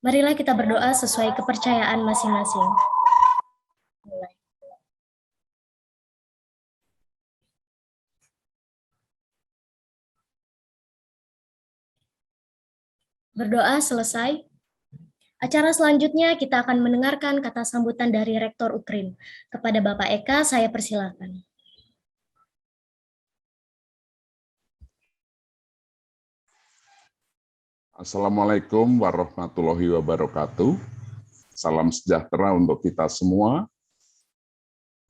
Marilah kita berdoa sesuai kepercayaan masing-masing. Berdoa selesai. Acara selanjutnya kita akan mendengarkan kata sambutan dari Rektor UKRIM. Kepada Bapak Eka, saya persilakan. Assalamualaikum warahmatullahi wabarakatuh. Salam sejahtera untuk kita semua.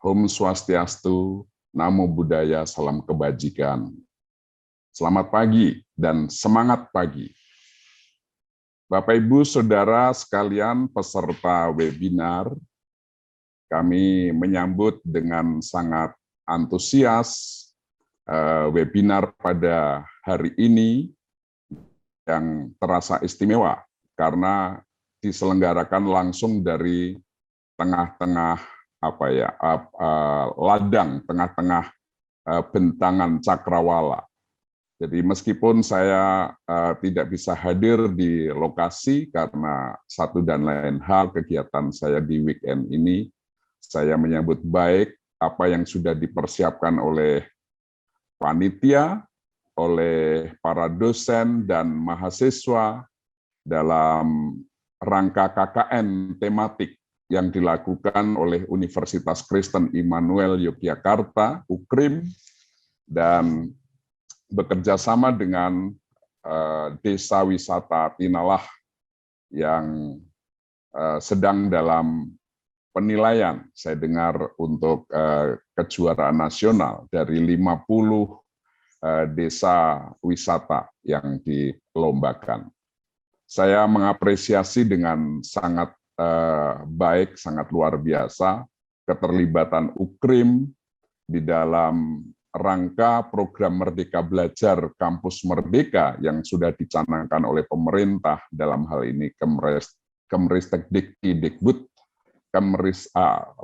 Om Swastiastu, Namo Buddhaya, salam kebajikan. Selamat pagi dan semangat pagi. Bapak, Ibu, Saudara sekalian peserta webinar, kami menyambut dengan sangat antusias webinar pada hari ini yang terasa istimewa karena diselenggarakan langsung dari tengah-tengah ladang, tengah-tengah bentangan cakrawala. Jadi meskipun saya tidak bisa hadir di lokasi karena satu dan lain hal kegiatan saya di weekend ini, saya menyambut baik apa yang sudah dipersiapkan oleh panitia, oleh para dosen dan mahasiswa dalam rangka KKN tematik yang dilakukan oleh Universitas Kristen Immanuel Yogyakarta, UKRIM, dan bekerja sama dengan Desa Wisata Tinalah yang sedang dalam penilaian, saya dengar untuk kejuaraan nasional dari 50 desa wisata yang dilombakan. Saya mengapresiasi dengan sangat baik, sangat luar biasa keterlibatan UKRIM di dalam rangka program Merdeka Belajar Kampus Merdeka yang sudah dicanangkan oleh pemerintah, dalam hal ini Kemristekdikbud,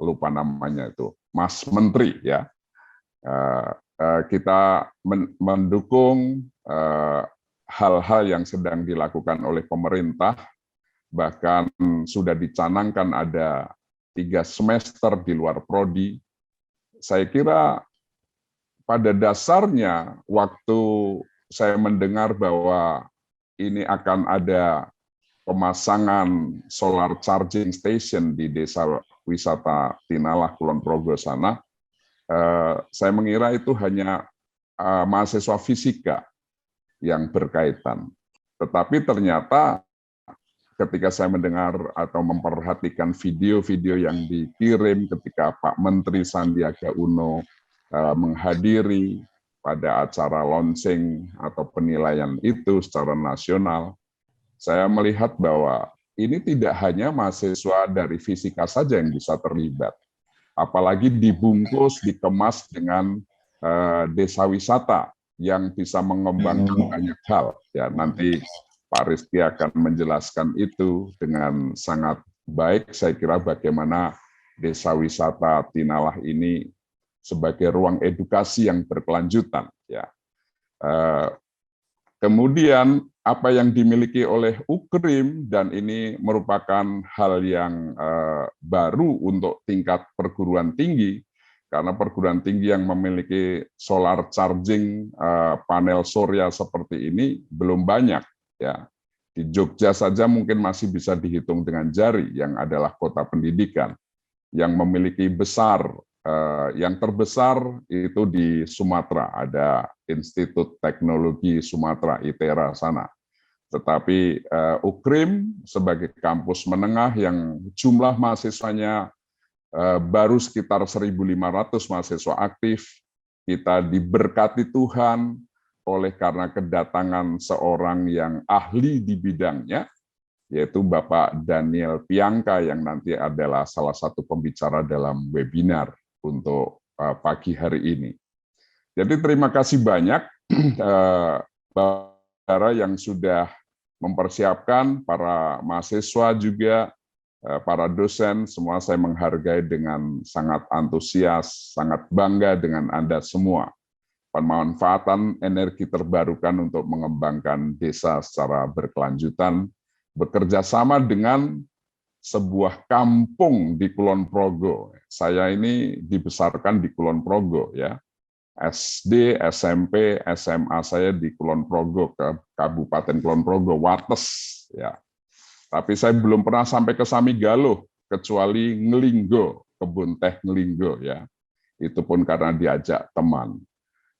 lupa namanya itu, Mas Menteri ya. Kita mendukung hal-hal yang sedang dilakukan oleh pemerintah, bahkan sudah dicanangkan ada 3 semester di luar prodi. Saya kira pada dasarnya waktu saya mendengar bahwa ini akan ada pemasangan solar charging station di Desa Wisata Tinalah Kulon Progo sana, saya mengira itu hanya mahasiswa fisika yang berkaitan. Tetapi ternyata ketika saya mendengar atau memperhatikan video-video yang dikirim ketika Pak Menteri Sandiaga Uno menghadiri pada acara launching atau penilaian itu secara nasional, saya melihat bahwa ini tidak hanya mahasiswa dari fisika saja yang bisa terlibat, apalagi dibungkus, dikemas dengan desa wisata yang bisa mengembangkan banyak hal. Ya, nanti Pak Rizky akan menjelaskan itu dengan sangat baik. Saya kira bagaimana desa wisata Tinalah ini sebagai ruang edukasi yang berkelanjutan. Ya. Kemudian apa yang dimiliki oleh UKRIM, dan ini merupakan hal yang baru untuk tingkat perguruan tinggi, karena perguruan tinggi yang memiliki solar charging panel surya seperti ini belum banyak. Ya, di Jogja saja mungkin masih bisa dihitung dengan jari yang adalah kota pendidikan. Yang memiliki yang terbesar itu di Sumatera, ada Institut Teknologi Sumatera ITERA sana. Tetapi UKRIM sebagai kampus menengah yang jumlah mahasiswanya baru sekitar 1.500 mahasiswa aktif, kita diberkati Tuhan oleh karena kedatangan seorang yang ahli di bidangnya, yaitu Bapak Daniel Piangka yang nanti adalah salah satu pembicara dalam webinar untuk pagi hari ini. Jadi terima kasih banyak Bapak yang sudah mempersiapkan, para mahasiswa juga, para dosen, semua saya menghargai dengan sangat antusias, sangat bangga dengan Anda semua. Pemanfaatan energi terbarukan untuk mengembangkan desa secara berkelanjutan bekerja sama dengan sebuah kampung di Kulon Progo. Saya ini dibesarkan di Kulon Progo ya. SD, SMP, SMA saya di Kulon Progo, ke Kabupaten Kulon Progo, Wates ya. Tapi saya belum pernah sampai ke Samigalo kecuali Ngelinggo, kebun teh Ngelinggo ya. Itu pun karena diajak teman.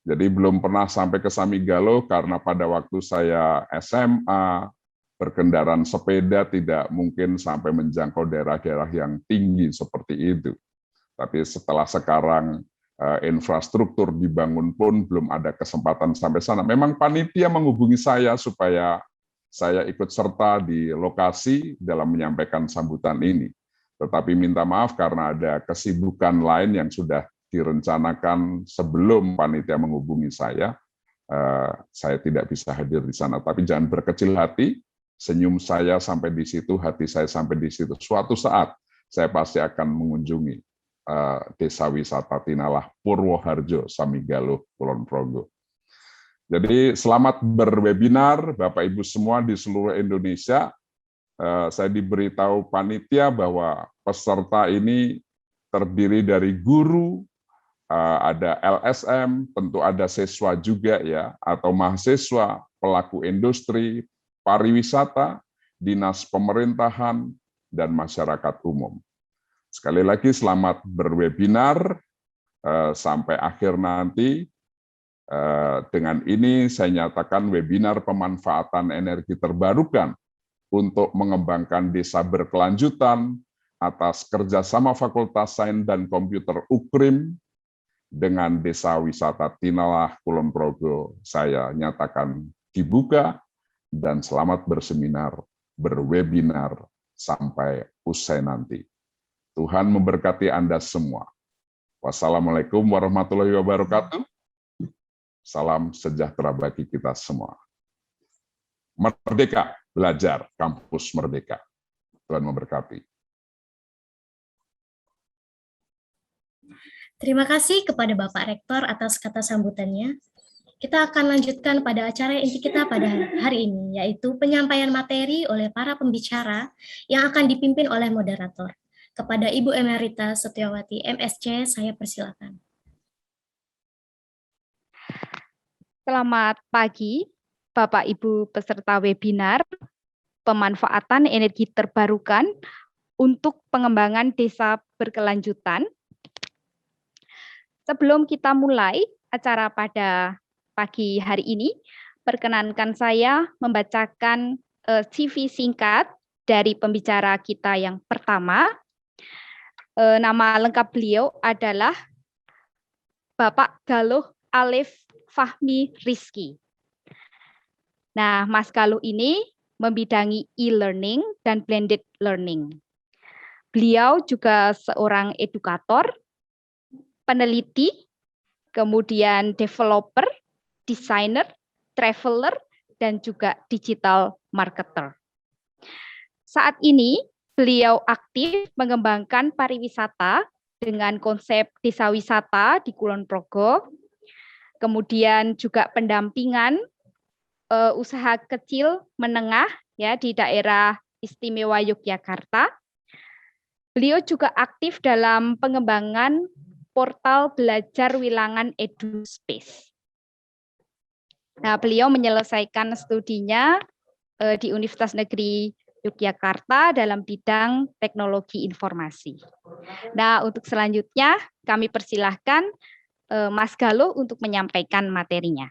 Jadi belum pernah sampai ke Samigalo karena pada waktu saya SMA berkendaraan sepeda tidak mungkin sampai menjangkau daerah-daerah yang tinggi seperti itu. Tapi setelah sekarang infrastruktur dibangun pun belum ada kesempatan sampai sana. Memang panitia menghubungi saya supaya saya ikut serta di lokasi dalam menyampaikan sambutan ini. Tetapi minta maaf karena ada kesibukan lain yang sudah direncanakan sebelum panitia menghubungi saya tidak bisa hadir di sana. Tapi jangan berkecil hati, senyum saya sampai di situ, hati saya sampai di situ. Suatu saat saya pasti akan mengunjungi Desa Wisata Tinalah Purwoharjo, Samigalo, Kulon Progo. Jadi selamat berwebinar Bapak Ibu semua di seluruh Indonesia. Saya diberitahu panitia bahwa peserta ini terdiri dari guru, ada LSM, tentu ada siswa juga ya, atau mahasiswa, pelaku industri, pariwisata, dinas pemerintahan, dan masyarakat umum. Sekali lagi selamat berwebinar sampai akhir nanti. Dengan ini saya nyatakan webinar pemanfaatan energi terbarukan untuk mengembangkan desa berkelanjutan atas kerjasama Fakultas Sains dan Komputer UKRIM dengan Desa Wisata Tinalah Kulon Progo saya nyatakan dibuka dan selamat berseminar, berwebinar sampai usai nanti. Tuhan memberkati Anda semua. Wassalamualaikum warahmatullahi wabarakatuh. Salam sejahtera bagi kita semua. Merdeka, belajar, kampus merdeka. Tuhan memberkati. Terima kasih kepada Bapak Rektor atas kata sambutannya. Kita akan lanjutkan pada acara inti kita pada hari ini, yaitu penyampaian materi oleh para pembicara yang akan dipimpin oleh moderator. Kepada Ibu Emerita Setiawati, MSc, saya persilakan. Selamat pagi, Bapak Ibu peserta webinar pemanfaatan energi terbarukan untuk pengembangan desa berkelanjutan. Sebelum kita mulai acara pada pagi hari ini, perkenankan saya membacakan CV singkat dari pembicara kita yang pertama. Nama lengkap beliau adalah Bapak Galuh Alif Fahmi Rizky. Nah, Mas Galuh ini membidangi e-learning dan blended learning. Beliau juga seorang edukator, peneliti, kemudian developer, desainer, traveler, dan juga digital marketer. Saat ini, beliau aktif mengembangkan pariwisata dengan konsep desa wisata di Kulon Progo, kemudian juga pendampingan usaha kecil menengah ya di daerah istimewa Yogyakarta. Beliau juga aktif dalam pengembangan portal belajar wilangan EduSpace. Nah, beliau menyelesaikan studinya di Universitas Negeri Yogyakarta dalam bidang teknologi informasi. Nah, untuk selanjutnya kami persilahkan Mas Galuh untuk menyampaikan materinya.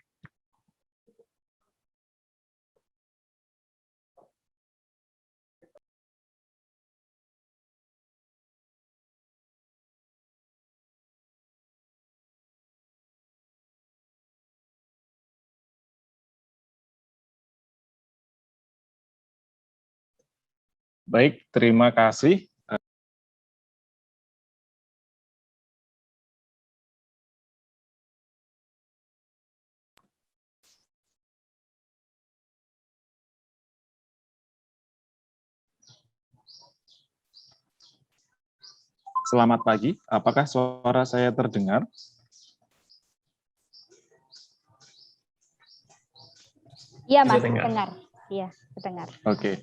Baik, terima kasih. Selamat pagi, apakah suara saya terdengar? Iya, Mas, terdengar. Iya, terdengar. Oke.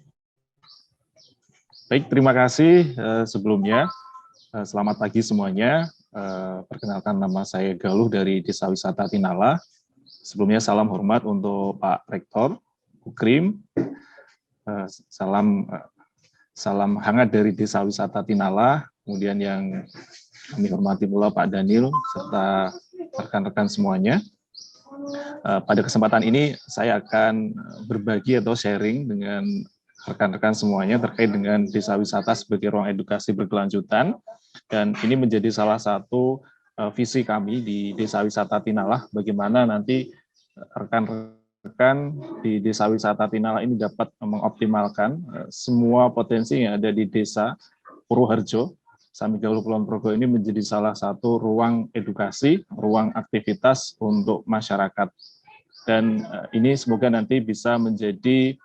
Baik, terima kasih sebelumnya. Selamat pagi semuanya. Perkenalkan, nama saya Galuh dari Desa Wisata Tinala. Sebelumnya salam hormat untuk Pak Rektor, Ukrim. Salam hangat dari Desa Wisata Tinala. Kemudian yang kami hormati pula Pak Daniel serta rekan-rekan semuanya. Pada kesempatan ini saya akan berbagi atau sharing dengan rekan-rekan semuanya terkait dengan desa wisata sebagai ruang edukasi berkelanjutan, dan ini menjadi salah satu visi kami di Desa Wisata Tinala, bagaimana nanti rekan-rekan di Desa Wisata Tinala ini dapat mengoptimalkan semua potensi yang ada di Desa Purwoharjo, Samigaluh Kulon Progo ini menjadi salah satu ruang edukasi, ruang aktivitas untuk masyarakat. Dan ini semoga nanti bisa menjadi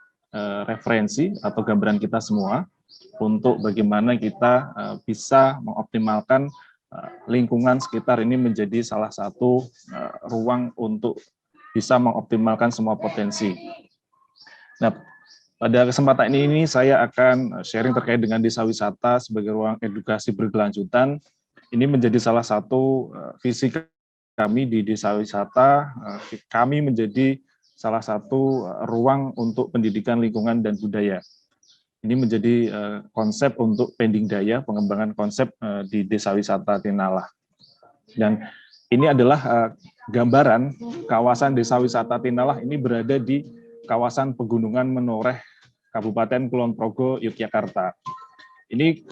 referensi atau gambaran kita semua untuk bagaimana kita bisa mengoptimalkan lingkungan sekitar ini menjadi salah satu ruang untuk bisa mengoptimalkan semua potensi. Nah, pada kesempatan ini saya akan sharing terkait dengan desa wisata sebagai ruang edukasi berkelanjutan. Ini menjadi salah satu visi kami di desa wisata. Kami menjadi salah satu ruang untuk pendidikan lingkungan dan budaya. Ini menjadi konsep untuk pending daya, pengembangan konsep di Desa Wisata Tinala. Dan ini adalah gambaran kawasan Desa Wisata Tinala ini berada di kawasan Pegunungan Menoreh, Kabupaten Kulon Progo, Yogyakarta. Ini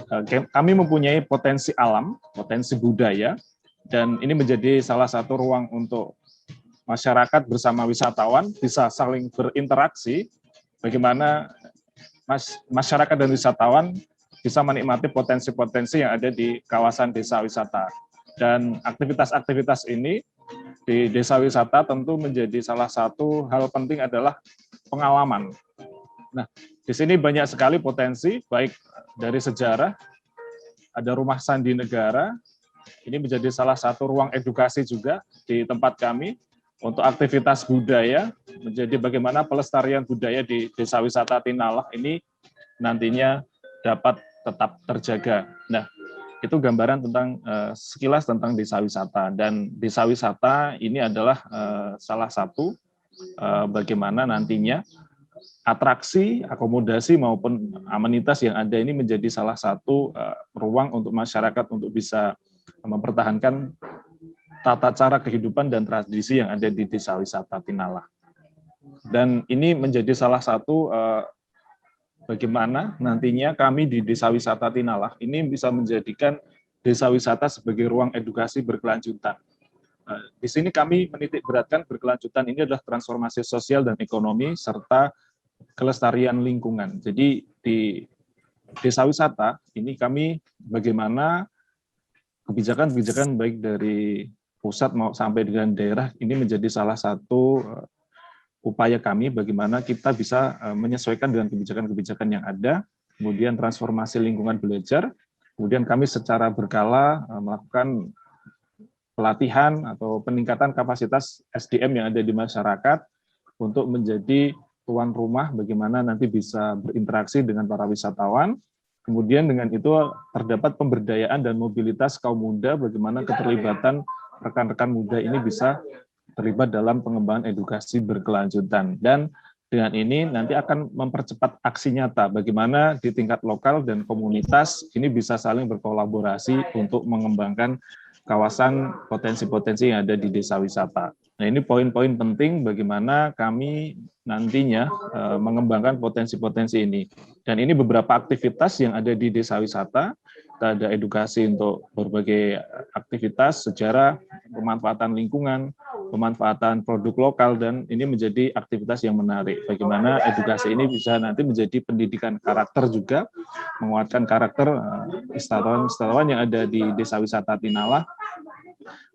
kami mempunyai potensi alam, potensi budaya, dan ini menjadi salah satu ruang untuk masyarakat bersama wisatawan bisa saling berinteraksi, bagaimana masyarakat dan wisatawan bisa menikmati potensi-potensi yang ada di kawasan desa wisata. Dan aktivitas-aktivitas ini di desa wisata tentu menjadi salah satu hal penting adalah pengalaman. Nah, di sini banyak sekali potensi, baik dari sejarah, ada rumah sandi negara, ini menjadi salah satu ruang edukasi juga di tempat kami, untuk aktivitas budaya, menjadi bagaimana pelestarian budaya di Desa Wisata Tinala ini nantinya dapat tetap terjaga. Nah, itu gambaran tentang sekilas tentang desa wisata, dan desa wisata ini adalah salah satu bagaimana nantinya atraksi, akomodasi maupun amenitas yang ada ini menjadi salah satu ruang untuk masyarakat untuk bisa mempertahankan tata cara kehidupan dan tradisi yang ada di Desa Wisata Tinala. Dan ini menjadi salah satu bagaimana nantinya kami di Desa Wisata Tinala ini bisa menjadikan desa wisata sebagai ruang edukasi berkelanjutan. Di sini kami menitik beratkan berkelanjutan ini adalah transformasi sosial dan ekonomi serta kelestarian lingkungan. Jadi di desa wisata ini kami bagaimana kebijakan-kebijakan baik dari pusat mau sampai dengan daerah ini menjadi salah satu upaya kami bagaimana kita bisa menyesuaikan dengan kebijakan-kebijakan yang ada, kemudian transformasi lingkungan belajar, kemudian kami secara berkala melakukan pelatihan atau peningkatan kapasitas SDM yang ada di masyarakat untuk menjadi tuan rumah bagaimana nanti bisa berinteraksi dengan para wisatawan. Kemudian dengan itu terdapat pemberdayaan dan mobilitas kaum muda, bagaimana keterlibatan rekan-rekan muda ini bisa terlibat dalam pengembangan edukasi berkelanjutan. Dan dengan ini nanti akan mempercepat aksi nyata, bagaimana di tingkat lokal dan komunitas ini bisa saling berkolaborasi untuk mengembangkan kawasan potensi-potensi yang ada di desa wisata. Nah, ini poin-poin penting bagaimana kami nantinya mengembangkan potensi-potensi ini. Dan ini beberapa aktivitas yang ada di desa wisata. Kita ada edukasi untuk berbagai aktivitas, sejarah, pemanfaatan lingkungan, pemanfaatan produk lokal, dan ini menjadi aktivitas yang menarik. Bagaimana edukasi ini bisa nanti menjadi pendidikan karakter juga, menguatkan karakter wisatawan-wisatawan yang ada di Desa Wisata Tinala.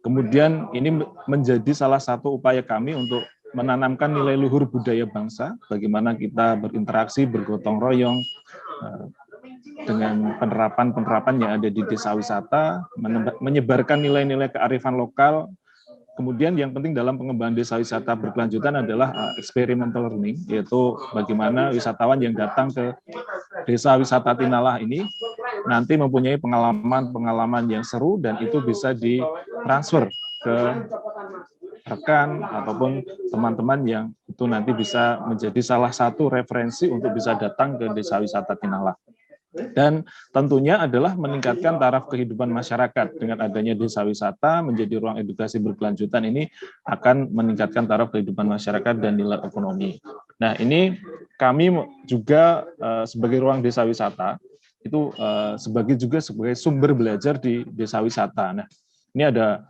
Kemudian ini menjadi salah satu upaya kami untuk menanamkan nilai luhur budaya bangsa, bagaimana kita berinteraksi, bergotong royong, dengan penerapan-penerapan yang ada di desa wisata, menyebarkan nilai-nilai kearifan lokal. Kemudian yang penting dalam pengembangan desa wisata berkelanjutan adalah experimental learning, yaitu bagaimana wisatawan yang datang ke Desa Wisata Tinalah ini nanti mempunyai pengalaman-pengalaman yang seru dan itu bisa ditransfer ke rekan ataupun teman-teman yang itu nanti bisa menjadi salah satu referensi untuk bisa datang ke Desa Wisata Tinalah. Dan tentunya adalah meningkatkan taraf kehidupan masyarakat. Dengan adanya desa wisata menjadi ruang edukasi berkelanjutan ini akan meningkatkan taraf kehidupan masyarakat dan nilai ekonomi. Nah, ini kami juga sebagai ruang desa wisata itu sebagai sumber belajar di desa wisata. Nah, ini ada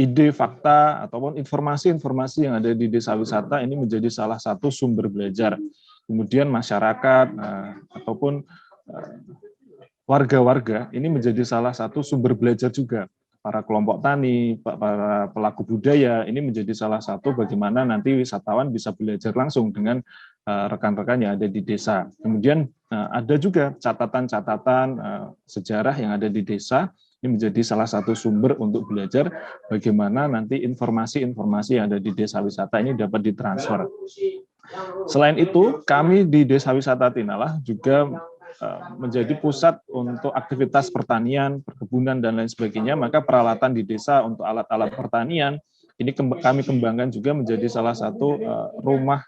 ide, fakta, ataupun informasi-informasi yang ada di desa wisata ini menjadi salah satu sumber belajar. Kemudian masyarakat ataupun warga-warga ini menjadi salah satu sumber belajar juga. Para kelompok tani, para pelaku budaya ini menjadi salah satu bagaimana nanti wisatawan bisa belajar langsung dengan rekan-rekan yang ada di desa. Kemudian ada juga catatan-catatan sejarah yang ada di desa, ini menjadi salah satu sumber untuk belajar bagaimana nanti informasi-informasi yang ada di desa wisata ini dapat ditransfer. Selain itu, kami di Desa Wisata Tinalah juga menjadi pusat untuk aktivitas pertanian, perkebunan, dan lain sebagainya, maka peralatan di desa untuk alat-alat pertanian, ini kami kembangkan juga menjadi salah satu rumah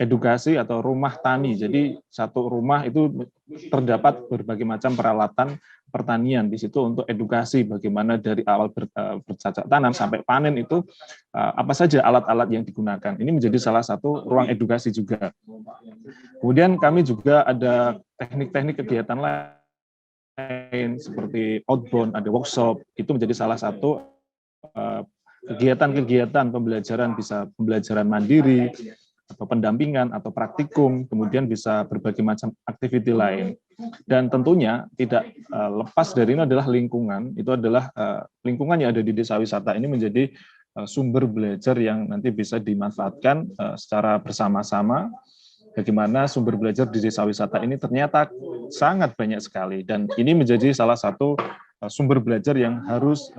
edukasi atau rumah tani. Jadi satu rumah itu terdapat berbagai macam peralatan pertanian di situ untuk edukasi bagaimana dari awal bercocok tanam sampai panen itu apa saja alat-alat yang digunakan. Ini menjadi salah satu ruang edukasi juga. Kemudian kami juga ada teknik-teknik kegiatan lain seperti outbound, ada workshop, itu menjadi salah satu kegiatan-kegiatan pembelajaran, bisa pembelajaran mandiri, atau pendampingan, atau praktikum, kemudian bisa berbagai macam aktiviti lain. Dan tentunya tidak lepas dari ini adalah lingkungan, itu adalah lingkungan yang ada di desa wisata ini menjadi sumber belajar yang nanti bisa dimanfaatkan secara bersama-sama. Bagaimana sumber belajar di desa wisata ini ternyata sangat banyak sekali, dan ini menjadi salah satu sumber belajar yang harus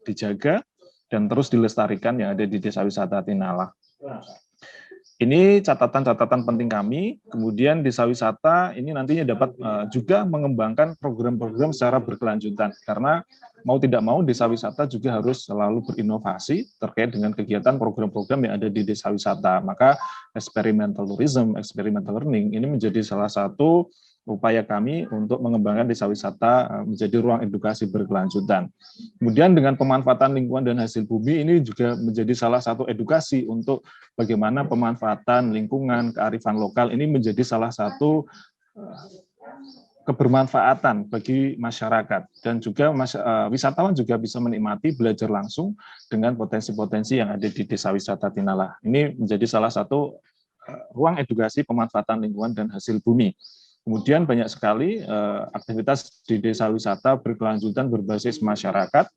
dijaga dan terus dilestarikan yang ada di Desa Wisata Tinalah. Ini catatan-catatan penting kami. Kemudian desa wisata ini nantinya dapat juga mengembangkan program-program secara berkelanjutan, karena mau tidak mau desa wisata juga harus selalu berinovasi terkait dengan kegiatan program-program yang ada di desa wisata. Maka experimental tourism, experimental learning ini menjadi salah satu upaya kami untuk mengembangkan desa wisata menjadi ruang edukasi berkelanjutan. Kemudian dengan pemanfaatan lingkungan dan hasil bumi ini juga menjadi salah satu edukasi untuk bagaimana pemanfaatan lingkungan, kearifan lokal ini menjadi salah satu kebermanfaatan bagi masyarakat, dan juga wisatawan juga bisa menikmati belajar langsung dengan potensi-potensi yang ada di Desa Wisata Tinalah. Ini menjadi salah satu ruang edukasi pemanfaatan lingkungan dan hasil bumi. Kemudian banyak sekali aktivitas di desa wisata berkelanjutan berbasis masyarakat.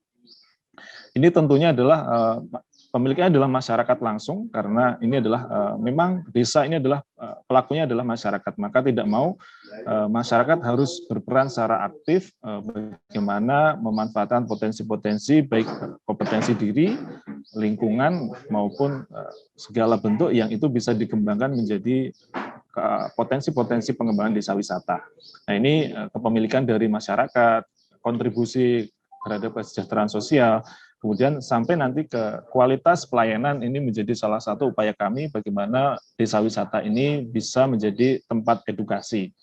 Ini tentunya adalah pemiliknya adalah masyarakat langsung, karena ini adalah memang desa ini adalah pelakunya adalah masyarakat. Maka tidak mau masyarakat harus berperan secara aktif bagaimana memanfaatkan potensi-potensi baik kompetensi diri, lingkungan maupun segala bentuk yang itu bisa dikembangkan menjadi potensi-potensi pengembangan desa wisata. Nah, ini kepemilikan dari masyarakat, kontribusi terhadap kesejahteraan sosial, kemudian sampai nanti ke kualitas pelayanan, ini menjadi salah satu upaya kami bagaimana desa wisata ini bisa menjadi tempat edukasi.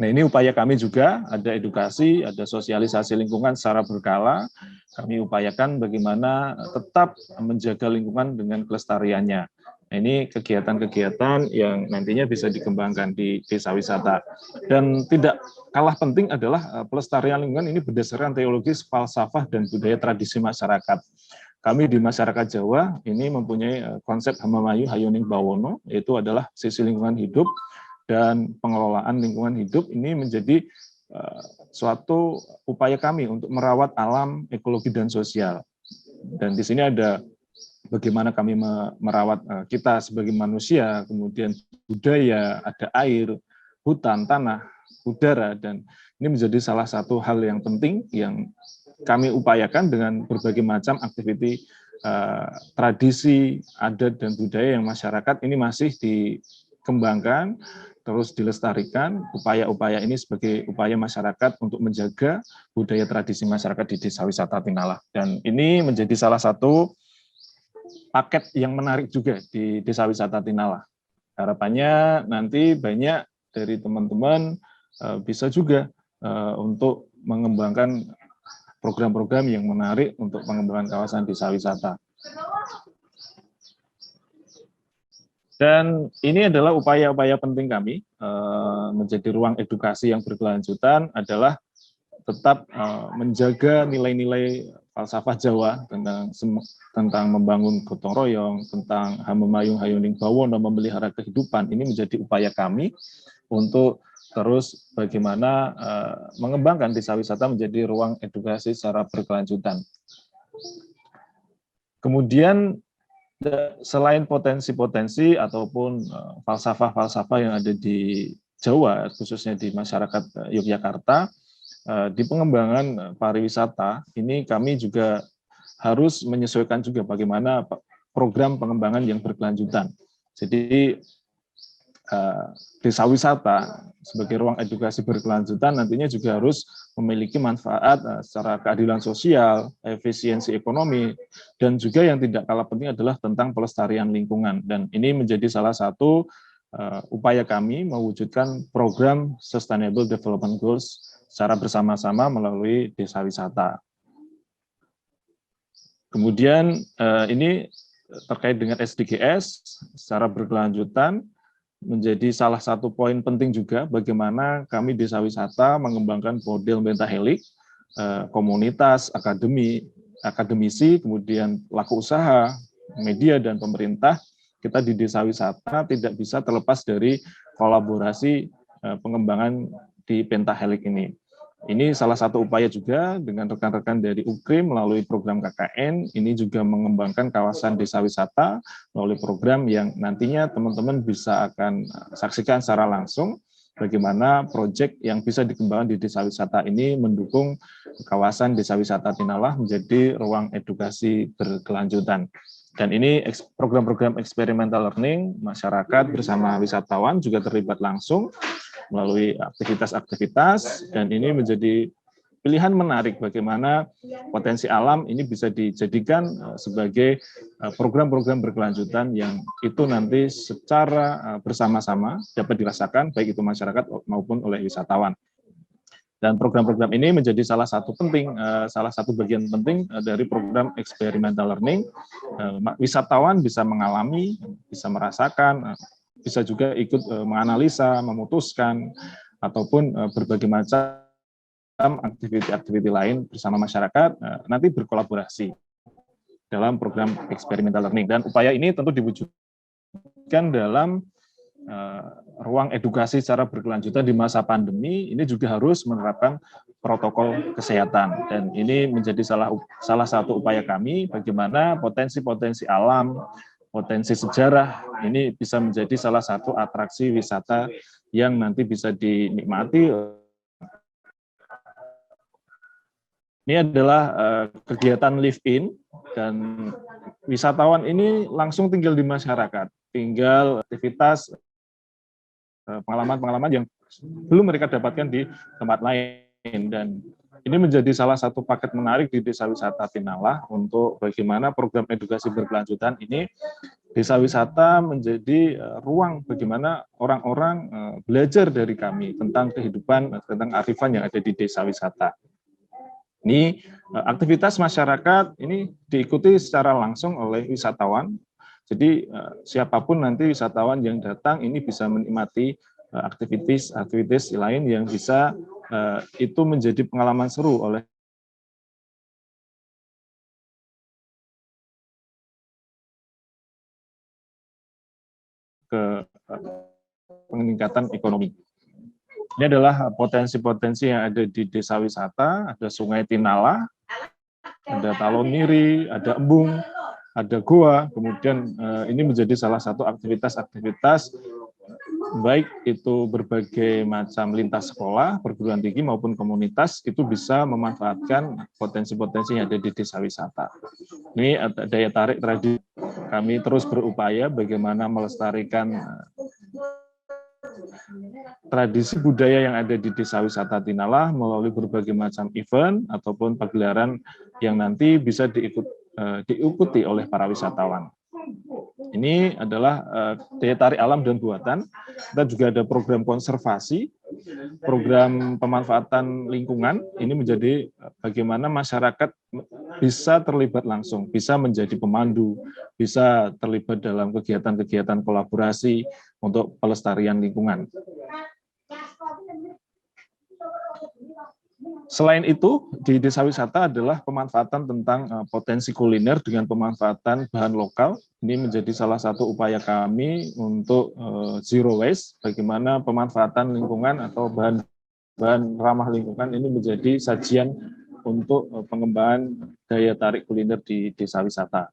Nah, ini upaya kami juga, ada edukasi, ada sosialisasi lingkungan secara berkala. Kami upayakan bagaimana tetap menjaga lingkungan dengan kelestariannya. Nah, ini kegiatan-kegiatan yang nantinya bisa dikembangkan di desa wisata. Dan tidak kalah penting adalah pelestarian lingkungan ini berdasarkan teologis, falsafah, dan budaya tradisi masyarakat. Kami di masyarakat Jawa ini mempunyai konsep Hamamayu Hayuning Bawono, yaitu adalah sisi lingkungan hidup, dan pengelolaan lingkungan hidup ini menjadi suatu upaya kami untuk merawat alam, ekologi, dan sosial. Dan di sini ada bagaimana kami merawat kita sebagai manusia, kemudian budaya, ada air, hutan, tanah, udara, dan ini menjadi salah satu hal yang penting yang kami upayakan dengan berbagai macam aktiviti tradisi, adat, dan budaya yang masyarakat ini masih dikembangkan, terus dilestarikan. Upaya-upaya ini sebagai upaya masyarakat untuk menjaga budaya tradisi masyarakat di Desa Wisata Tinala. Dan ini menjadi salah satu paket yang menarik juga di Desa Wisata Tinala. Harapannya nanti banyak dari teman-teman bisa juga untuk mengembangkan program-program yang menarik untuk pengembangan kawasan desa wisata. Dan ini adalah upaya-upaya penting kami menjadi ruang edukasi yang berkelanjutan adalah tetap menjaga nilai-nilai falsafah Jawa tentang membangun gotong royong, tentang hamemayung hayuning bawono, memelihara kehidupan. Ini menjadi upaya kami untuk terus bagaimana mengembangkan desa wisata menjadi ruang edukasi secara berkelanjutan. Kemudian selain potensi-potensi ataupun falsafah-falsafah yang ada di Jawa, khususnya di masyarakat Yogyakarta, di pengembangan pariwisata, ini kami juga harus menyesuaikan juga bagaimana program pengembangan yang berkelanjutan. Jadi desa wisata sebagai ruang edukasi berkelanjutan nantinya juga harus memiliki manfaat secara keadilan sosial, efisiensi ekonomi, dan juga yang tidak kalah penting adalah tentang pelestarian lingkungan. Dan ini menjadi salah satu upaya kami mewujudkan program Sustainable Development Goals secara bersama-sama melalui desa wisata. Kemudian ini terkait dengan SDGs secara berkelanjutan, menjadi salah satu poin penting juga bagaimana kami desa wisata mengembangkan model pentahelik, komunitas, akademisi, kemudian pelaku usaha, media, dan pemerintah. Kita di desa wisata tidak bisa terlepas dari kolaborasi pengembangan di pentahelik ini. Ini salah satu upaya juga dengan rekan-rekan dari UKRIM melalui program KKN, ini juga mengembangkan kawasan desa wisata melalui program yang nantinya teman-teman bisa akan saksikan secara langsung bagaimana proyek yang bisa dikembangkan di desa wisata ini mendukung kawasan desa wisata Tinala menjadi ruang edukasi berkelanjutan. Dan ini program-program experimental learning, masyarakat bersama wisatawan juga terlibat langsung melalui aktivitas-aktivitas, dan ini menjadi pilihan menarik bagaimana potensi alam ini bisa dijadikan sebagai program-program berkelanjutan yang itu nanti secara bersama-sama dapat dirasakan baik itu masyarakat maupun oleh wisatawan. Dan program-program ini menjadi salah satu bagian penting dari program experimental learning. Wisatawan bisa mengalami, bisa merasakan, bisa juga ikut menganalisa, memutuskan, ataupun berbagai macam aktiviti-aktiviti lain bersama masyarakat, nanti berkolaborasi dalam program experimental learning. Dan upaya ini tentu diwujudkan dalam ruang edukasi secara berkelanjutan di masa pandemi, ini juga harus menerapkan protokol kesehatan. Dan ini menjadi salah satu upaya kami bagaimana potensi-potensi alam, potensi sejarah ini bisa menjadi salah satu atraksi wisata yang nanti bisa dinikmati. Ini adalah kegiatan live-in, dan wisatawan ini langsung tinggal di masyarakat, tinggal aktivitas pengalaman-pengalaman yang belum mereka dapatkan di tempat lain. Dan ini menjadi salah satu paket menarik di Desa Wisata Tinala untuk bagaimana program edukasi berkelanjutan ini desa wisata menjadi ruang bagaimana orang-orang belajar dari kami tentang kehidupan, tentang arifan yang ada di desa wisata. Ini aktivitas masyarakat ini diikuti secara langsung oleh wisatawan. Jadi siapapun nanti wisatawan yang datang ini bisa menikmati aktivitas lain yang bisa itu menjadi pengalaman seru oleh peningkatan ekonomi. Ini adalah potensi-potensi yang ada di desa wisata, ada Sungai Tinala, ada Taloniri, ada Embung, ada Goa, kemudian ini menjadi salah satu aktivitas-aktivitas baik itu berbagai macam lintas sekolah, perguruan tinggi maupun komunitas itu bisa memanfaatkan potensi-potensi yang ada di desa wisata. Ini daya tarik tradisi, kami terus berupaya bagaimana melestarikan tradisi budaya yang ada di Desa Wisata Tinala melalui berbagai macam event ataupun pagelaran yang nanti bisa diikuti oleh para wisatawan. Ini adalah daya tarik alam dan buatan. Kita juga ada program konservasi, program pemanfaatan lingkungan. Ini menjadi bagaimana masyarakat bisa terlibat langsung, bisa menjadi pemandu, bisa terlibat dalam kegiatan-kegiatan kolaborasi untuk pelestarian lingkungan. Selain itu, di desa wisata adalah pemanfaatan tentang potensi kuliner dengan pemanfaatan bahan lokal. Ini menjadi salah satu upaya kami untuk zero waste, bagaimana pemanfaatan lingkungan atau bahan ramah lingkungan ini menjadi sajian untuk pengembangan daya tarik kuliner di desa wisata.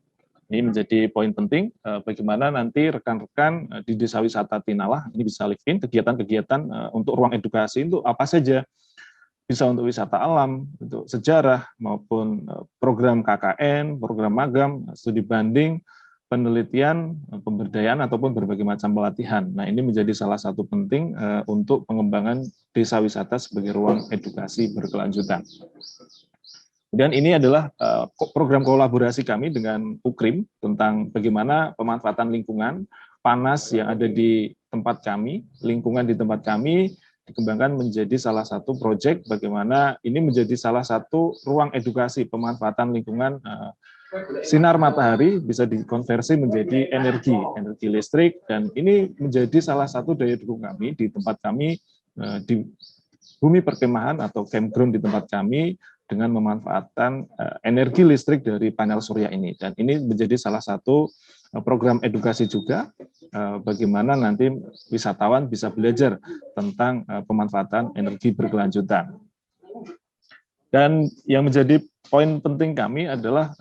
Ini menjadi poin penting bagaimana nanti rekan-rekan di desa wisata Tinala ini bisa live in kegiatan-kegiatan untuk ruang edukasi itu apa saja. Bisa untuk wisata alam, untuk sejarah, maupun program KKN, program magang, studi banding, penelitian, pemberdayaan, ataupun berbagai macam pelatihan. Nah, ini menjadi salah satu penting untuk pengembangan desa wisata sebagai ruang edukasi berkelanjutan. Dan ini adalah program kolaborasi kami dengan UKRIM tentang bagaimana pemanfaatan lingkungan panas yang ada di tempat kami, lingkungan di tempat kami, dikembangkan menjadi salah satu proyek bagaimana ini menjadi salah satu ruang edukasi pemanfaatan lingkungan sinar matahari bisa dikonversi menjadi energi listrik, dan ini menjadi salah satu daya dukung kami di tempat kami di bumi perkemahan atau campground di tempat kami dengan memanfaatkan energi listrik dari panel surya ini, dan ini menjadi salah satu program edukasi juga bagaimana nanti wisatawan bisa belajar tentang pemanfaatan energi berkelanjutan. Dan yang menjadi poin penting kami adalah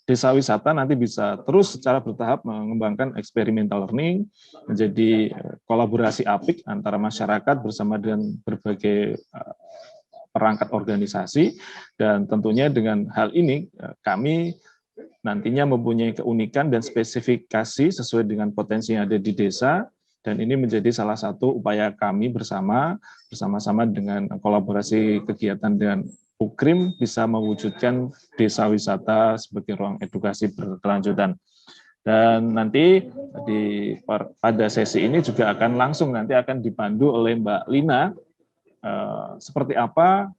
desa wisata nanti bisa terus secara bertahap mengembangkan experimental learning, menjadi kolaborasi apik antara masyarakat bersama dengan berbagai perangkat organisasi, dan tentunya dengan hal ini kami nantinya mempunyai keunikan dan spesifikasi sesuai dengan potensi yang ada di desa, dan ini menjadi salah satu upaya kami bersama-sama dengan kolaborasi kegiatan dengan UKRIM bisa mewujudkan desa wisata sebagai ruang edukasi berkelanjutan. Dan nanti pada sesi ini juga nanti akan dipandu oleh Mbak Lina seperti apa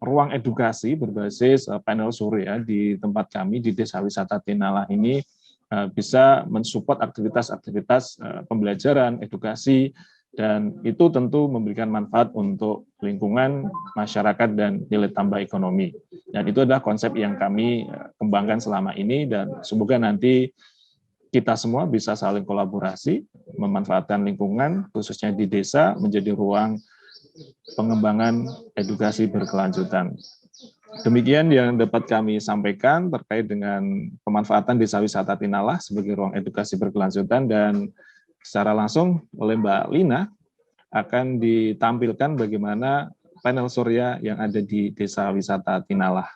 ruang edukasi berbasis panel surya di tempat kami di Desa Wisata Tinala ini bisa mensupport aktivitas-aktivitas pembelajaran, edukasi, dan itu tentu memberikan manfaat untuk lingkungan, masyarakat, dan nilai tambah ekonomi. Dan itu adalah konsep yang kami kembangkan selama ini, dan semoga nanti kita semua bisa saling kolaborasi, memanfaatkan lingkungan, khususnya di desa, menjadi ruang pengembangan edukasi berkelanjutan. Demikian yang dapat kami sampaikan terkait dengan pemanfaatan Desa Wisata Tinala sebagai ruang edukasi berkelanjutan, dan secara langsung oleh Mbak Lina akan ditampilkan bagaimana panel surya yang ada di Desa Wisata Tinala.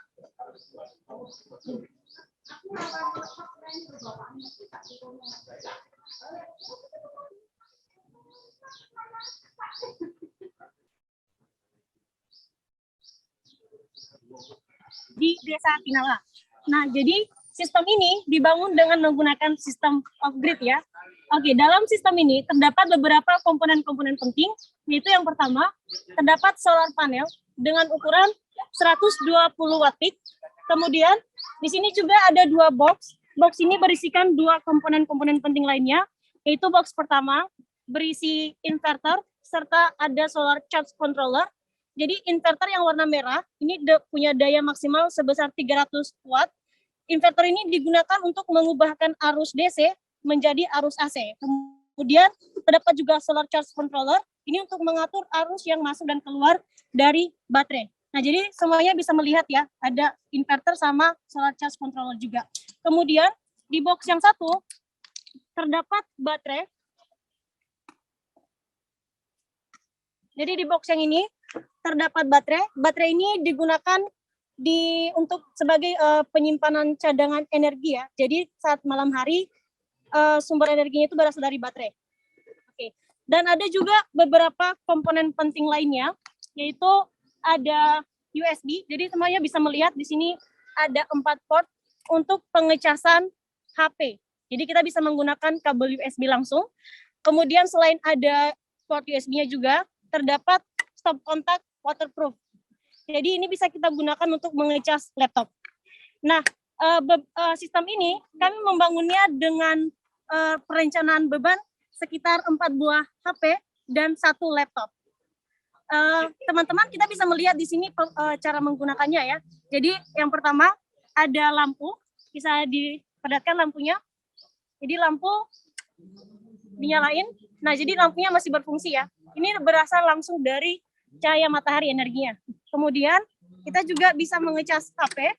Di Desa Tinala. Nah, jadi sistem ini dibangun dengan menggunakan sistem off-grid ya. Oke, dalam sistem ini terdapat beberapa komponen-komponen penting, yaitu yang pertama, terdapat solar panel dengan ukuran 120 watt peak. Kemudian, di sini juga ada dua box. Box ini berisikan dua komponen-komponen penting lainnya, yaitu box pertama berisi inverter, serta ada solar charge controller. Jadi inverter yang warna merah ini punya daya maksimal sebesar 300 watt. Inverter ini digunakan untuk mengubahkan arus DC menjadi arus AC. Kemudian terdapat juga solar charge controller, ini untuk mengatur arus yang masuk dan keluar dari baterai. Nah, jadi semuanya bisa melihat ya, ada inverter sama solar charge controller juga. Kemudian di box yang satu terdapat baterai. Jadi di box yang ini terdapat baterai. Baterai ini digunakan untuk sebagai penyimpanan cadangan energi ya. Jadi saat malam hari sumber energinya itu berasal dari baterai. Oke. Dan ada juga beberapa komponen penting lainnya, yaitu ada USB. Jadi semuanya bisa melihat di sini ada 4 port untuk pengecasan HP. Jadi kita bisa menggunakan kabel USB langsung. Kemudian selain ada port USB-nya juga, terdapat stop kontak waterproof. Jadi ini bisa kita gunakan untuk mengecas laptop. Nah, sistem ini kami membangunnya dengan perencanaan beban sekitar 4 buah HP dan 1 laptop. Teman-teman, kita bisa melihat di sini cara menggunakannya ya. Jadi yang pertama ada lampu, bisa diperlihatkan lampunya. Jadi lampu dinyalain. Nah, jadi lampunya masih berfungsi ya. Ini berasal langsung dari cahaya matahari energinya. Kemudian kita juga bisa mengecas HP.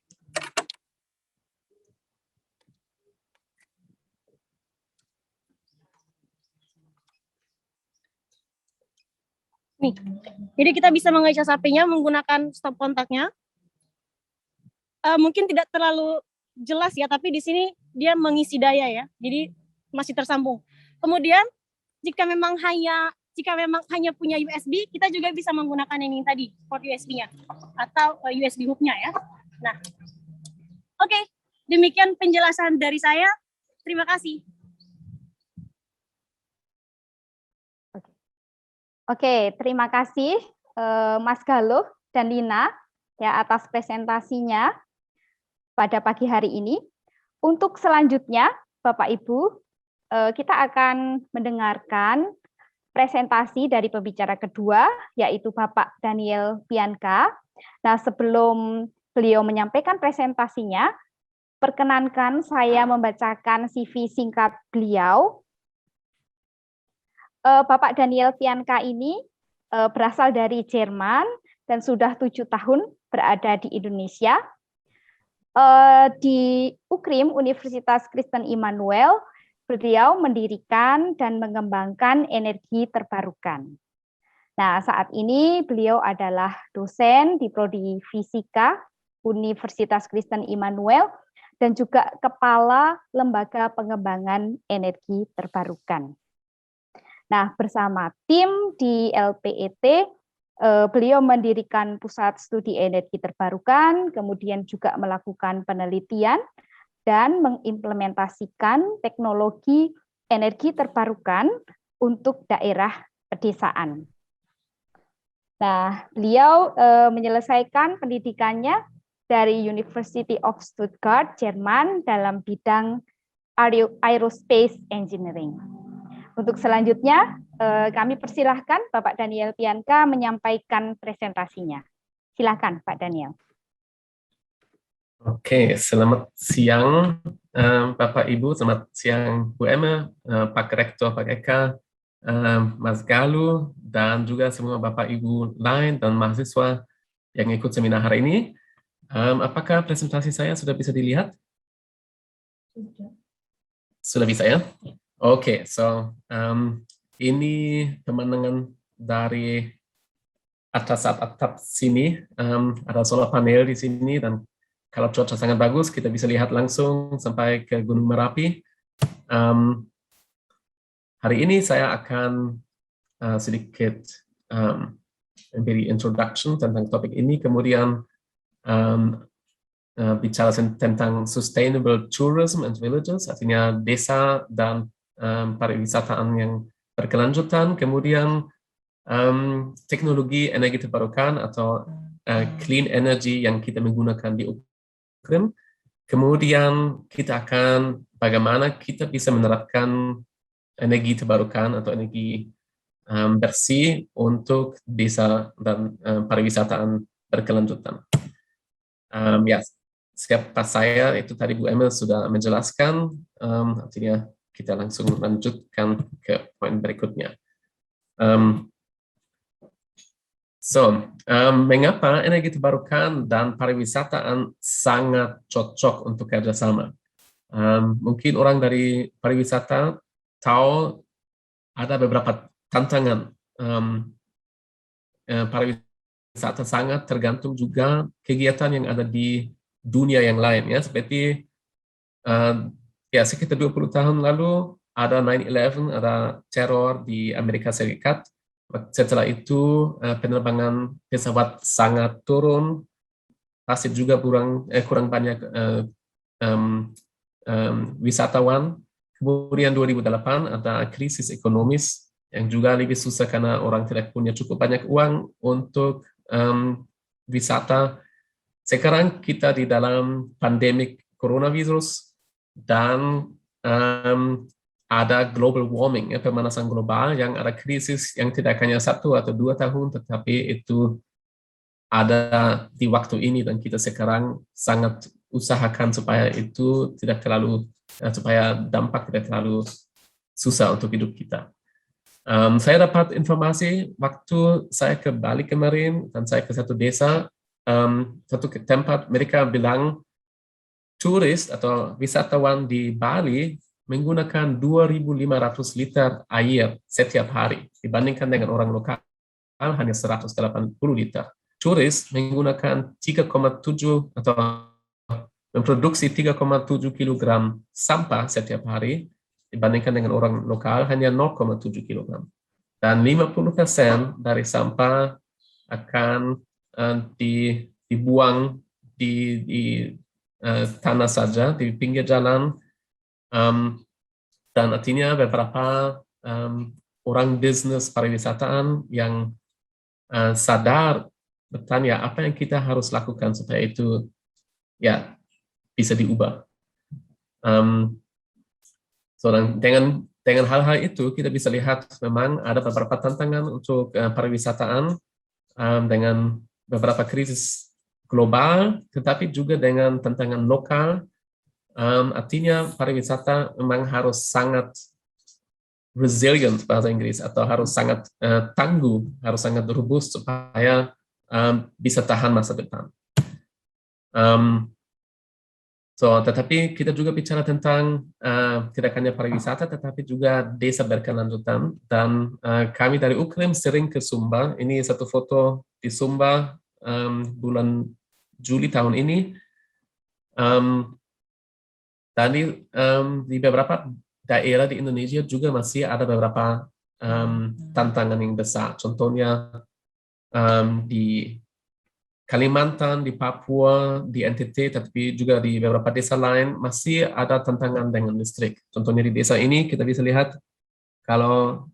Nih, jadi kita bisa mengecas HP-nya menggunakan stop kontaknya. Mungkin tidak terlalu jelas ya, tapi di sini dia mengisi daya ya, jadi masih tersambung. Kemudian jika memang hanya punya USB, kita juga bisa menggunakan ini tadi, port USB-nya atau USB hub-nya ya. Nah, oke, demikian penjelasan dari saya. Terima kasih. Oke, terima kasih Mas Galuh dan Lina ya atas presentasinya pada pagi hari ini. Untuk selanjutnya, Bapak Ibu, kita akan mendengarkan presentasi dari pembicara kedua, yaitu Bapak Daniel Pianka. Nah, sebelum beliau menyampaikan presentasinya, perkenankan saya membacakan CV singkat beliau. Bapak Daniel Pianka ini berasal dari Jerman dan sudah 7 tahun berada di Indonesia. Di UKRIM, Universitas Kristen Immanuel, beliau mendirikan dan mengembangkan energi terbarukan. Nah, saat ini beliau adalah dosen di Prodi Fisika Universitas Kristen Immanuel dan juga Kepala Lembaga Pengembangan Energi Terbarukan. Nah, bersama tim di LPET, beliau mendirikan Pusat Studi Energi Terbarukan, kemudian juga melakukan penelitian dan mengimplementasikan teknologi energi terbarukan untuk daerah pedesaan. Nah, beliau menyelesaikan pendidikannya dari University of Stuttgart, Jerman, dalam bidang Aerospace Engineering. Untuk selanjutnya, kami persilahkan Bapak Daniel Pianka menyampaikan presentasinya. Silakan, Pak Daniel. Oke, selamat siang Bapak Ibu, selamat siang Bu Emma, Pak Rektor, Pak Eka, Mas Galuh, dan juga semua Bapak Ibu lain dan mahasiswa yang ikut seminar hari ini. Apakah presentasi saya sudah bisa dilihat? Sudah bisa ya? Oke, so ini pemandangan dari atas atap sini, ada solar panel di sini, dan kalau cuaca sangat bagus, kita bisa lihat langsung sampai ke Gunung Merapi. Hari ini saya akan sedikit memberi introduction tentang topik ini, kemudian bicara tentang sustainable tourism and villages, artinya desa dan pariwisataan yang berkelanjutan, kemudian teknologi energi terbarukan atau clean energy yang kita menggunakan di UKRIM. Kemudian kita akan bagaimana kita bisa menerapkan energi terbarukan atau energi bersih untuk desa dan pariwisataan berkelanjutan. Ya, siapa saya itu tadi Bu Emma sudah menjelaskan, artinya kita langsung lanjutkan ke poin berikutnya. Mengapa energi terbarukan dan pariwisataan sangat cocok untuk kerjasama? Mungkin orang dari pariwisata tahu ada beberapa tantangan. Pariwisata sangat tergantung juga kegiatan yang ada di dunia yang lain, ya, seperti ya sekitar 20 tahun lalu ada 9/11, ada teror di Amerika Serikat. Setelah itu penerbangan pesawat sangat turun, pasti juga kurang banyak wisatawan. Kemudian 2008 ada krisis ekonomis yang juga lebih susah karena orang tidak punya cukup banyak uang untuk wisata. Sekarang kita di dalam pandemik coronavirus dan ada global warming, pemanasan global, yang ada krisis yang tidak hanya 1 atau 2 tahun, tetapi itu ada di waktu ini, dan kita sekarang sangat usahakan supaya itu tidak terlalu, supaya dampak tidak terlalu susah untuk hidup kita. Saya dapat informasi waktu saya ke Bali kemarin, dan saya ke satu desa, satu tempat, mereka bilang turis atau wisatawan di Bali menggunakan 2.500 liter air setiap hari, dibandingkan dengan orang lokal hanya 180 liter. Turis menggunakan 3,7 atau memproduksi 3,7 kg sampah setiap hari, dibandingkan dengan orang lokal hanya 0,7 kg. Dan 50% dari sampah akan dibuang di tanah saja, di pinggir jalan. Dan artinya beberapa orang bisnis pariwisataan yang sadar bertanya apa yang kita harus lakukan supaya itu ya bisa diubah. So, dengan hal-hal itu kita bisa lihat memang ada beberapa tantangan untuk pariwisataan dengan beberapa krisis global, tetapi juga dengan tantangan lokal. Artinya pariwisata memang harus sangat resilient bahasa Inggris, atau harus sangat tangguh, harus sangat robust supaya bisa tahan masa depan. Tetapi kita juga bicara tentang tidak hanya pariwisata, tetapi juga desa berkelanjutan. Dan kami dari UKRIM sering ke Sumba. Ini satu foto di Sumba bulan Juli tahun ini. Tadi di beberapa daerah di Indonesia juga masih ada beberapa tantangan yang besar. Contohnya di Kalimantan, di Papua, di NTT, tapi juga di beberapa desa lain masih ada tantangan dengan listrik. Contohnya di desa ini kita bisa lihat kalau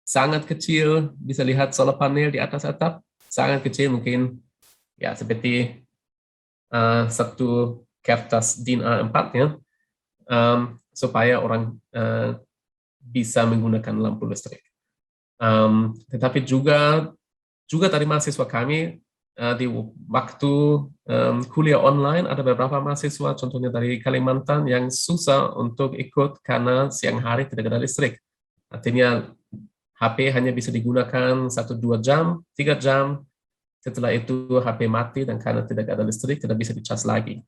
sangat kecil, bisa lihat solar panel di atas atap, sangat kecil mungkin ya seperti satu kertas DIN A4 ya, supaya orang bisa menggunakan lampu listrik. Tetapi juga dari mahasiswa kami di waktu kuliah online ada beberapa mahasiswa, contohnya dari Kalimantan, yang susah untuk ikut karena siang hari tidak ada listrik. Artinya HP hanya bisa digunakan 1-2 jam, 3 jam. Setelah itu HP mati, dan karena tidak ada listrik tidak bisa dicas lagi.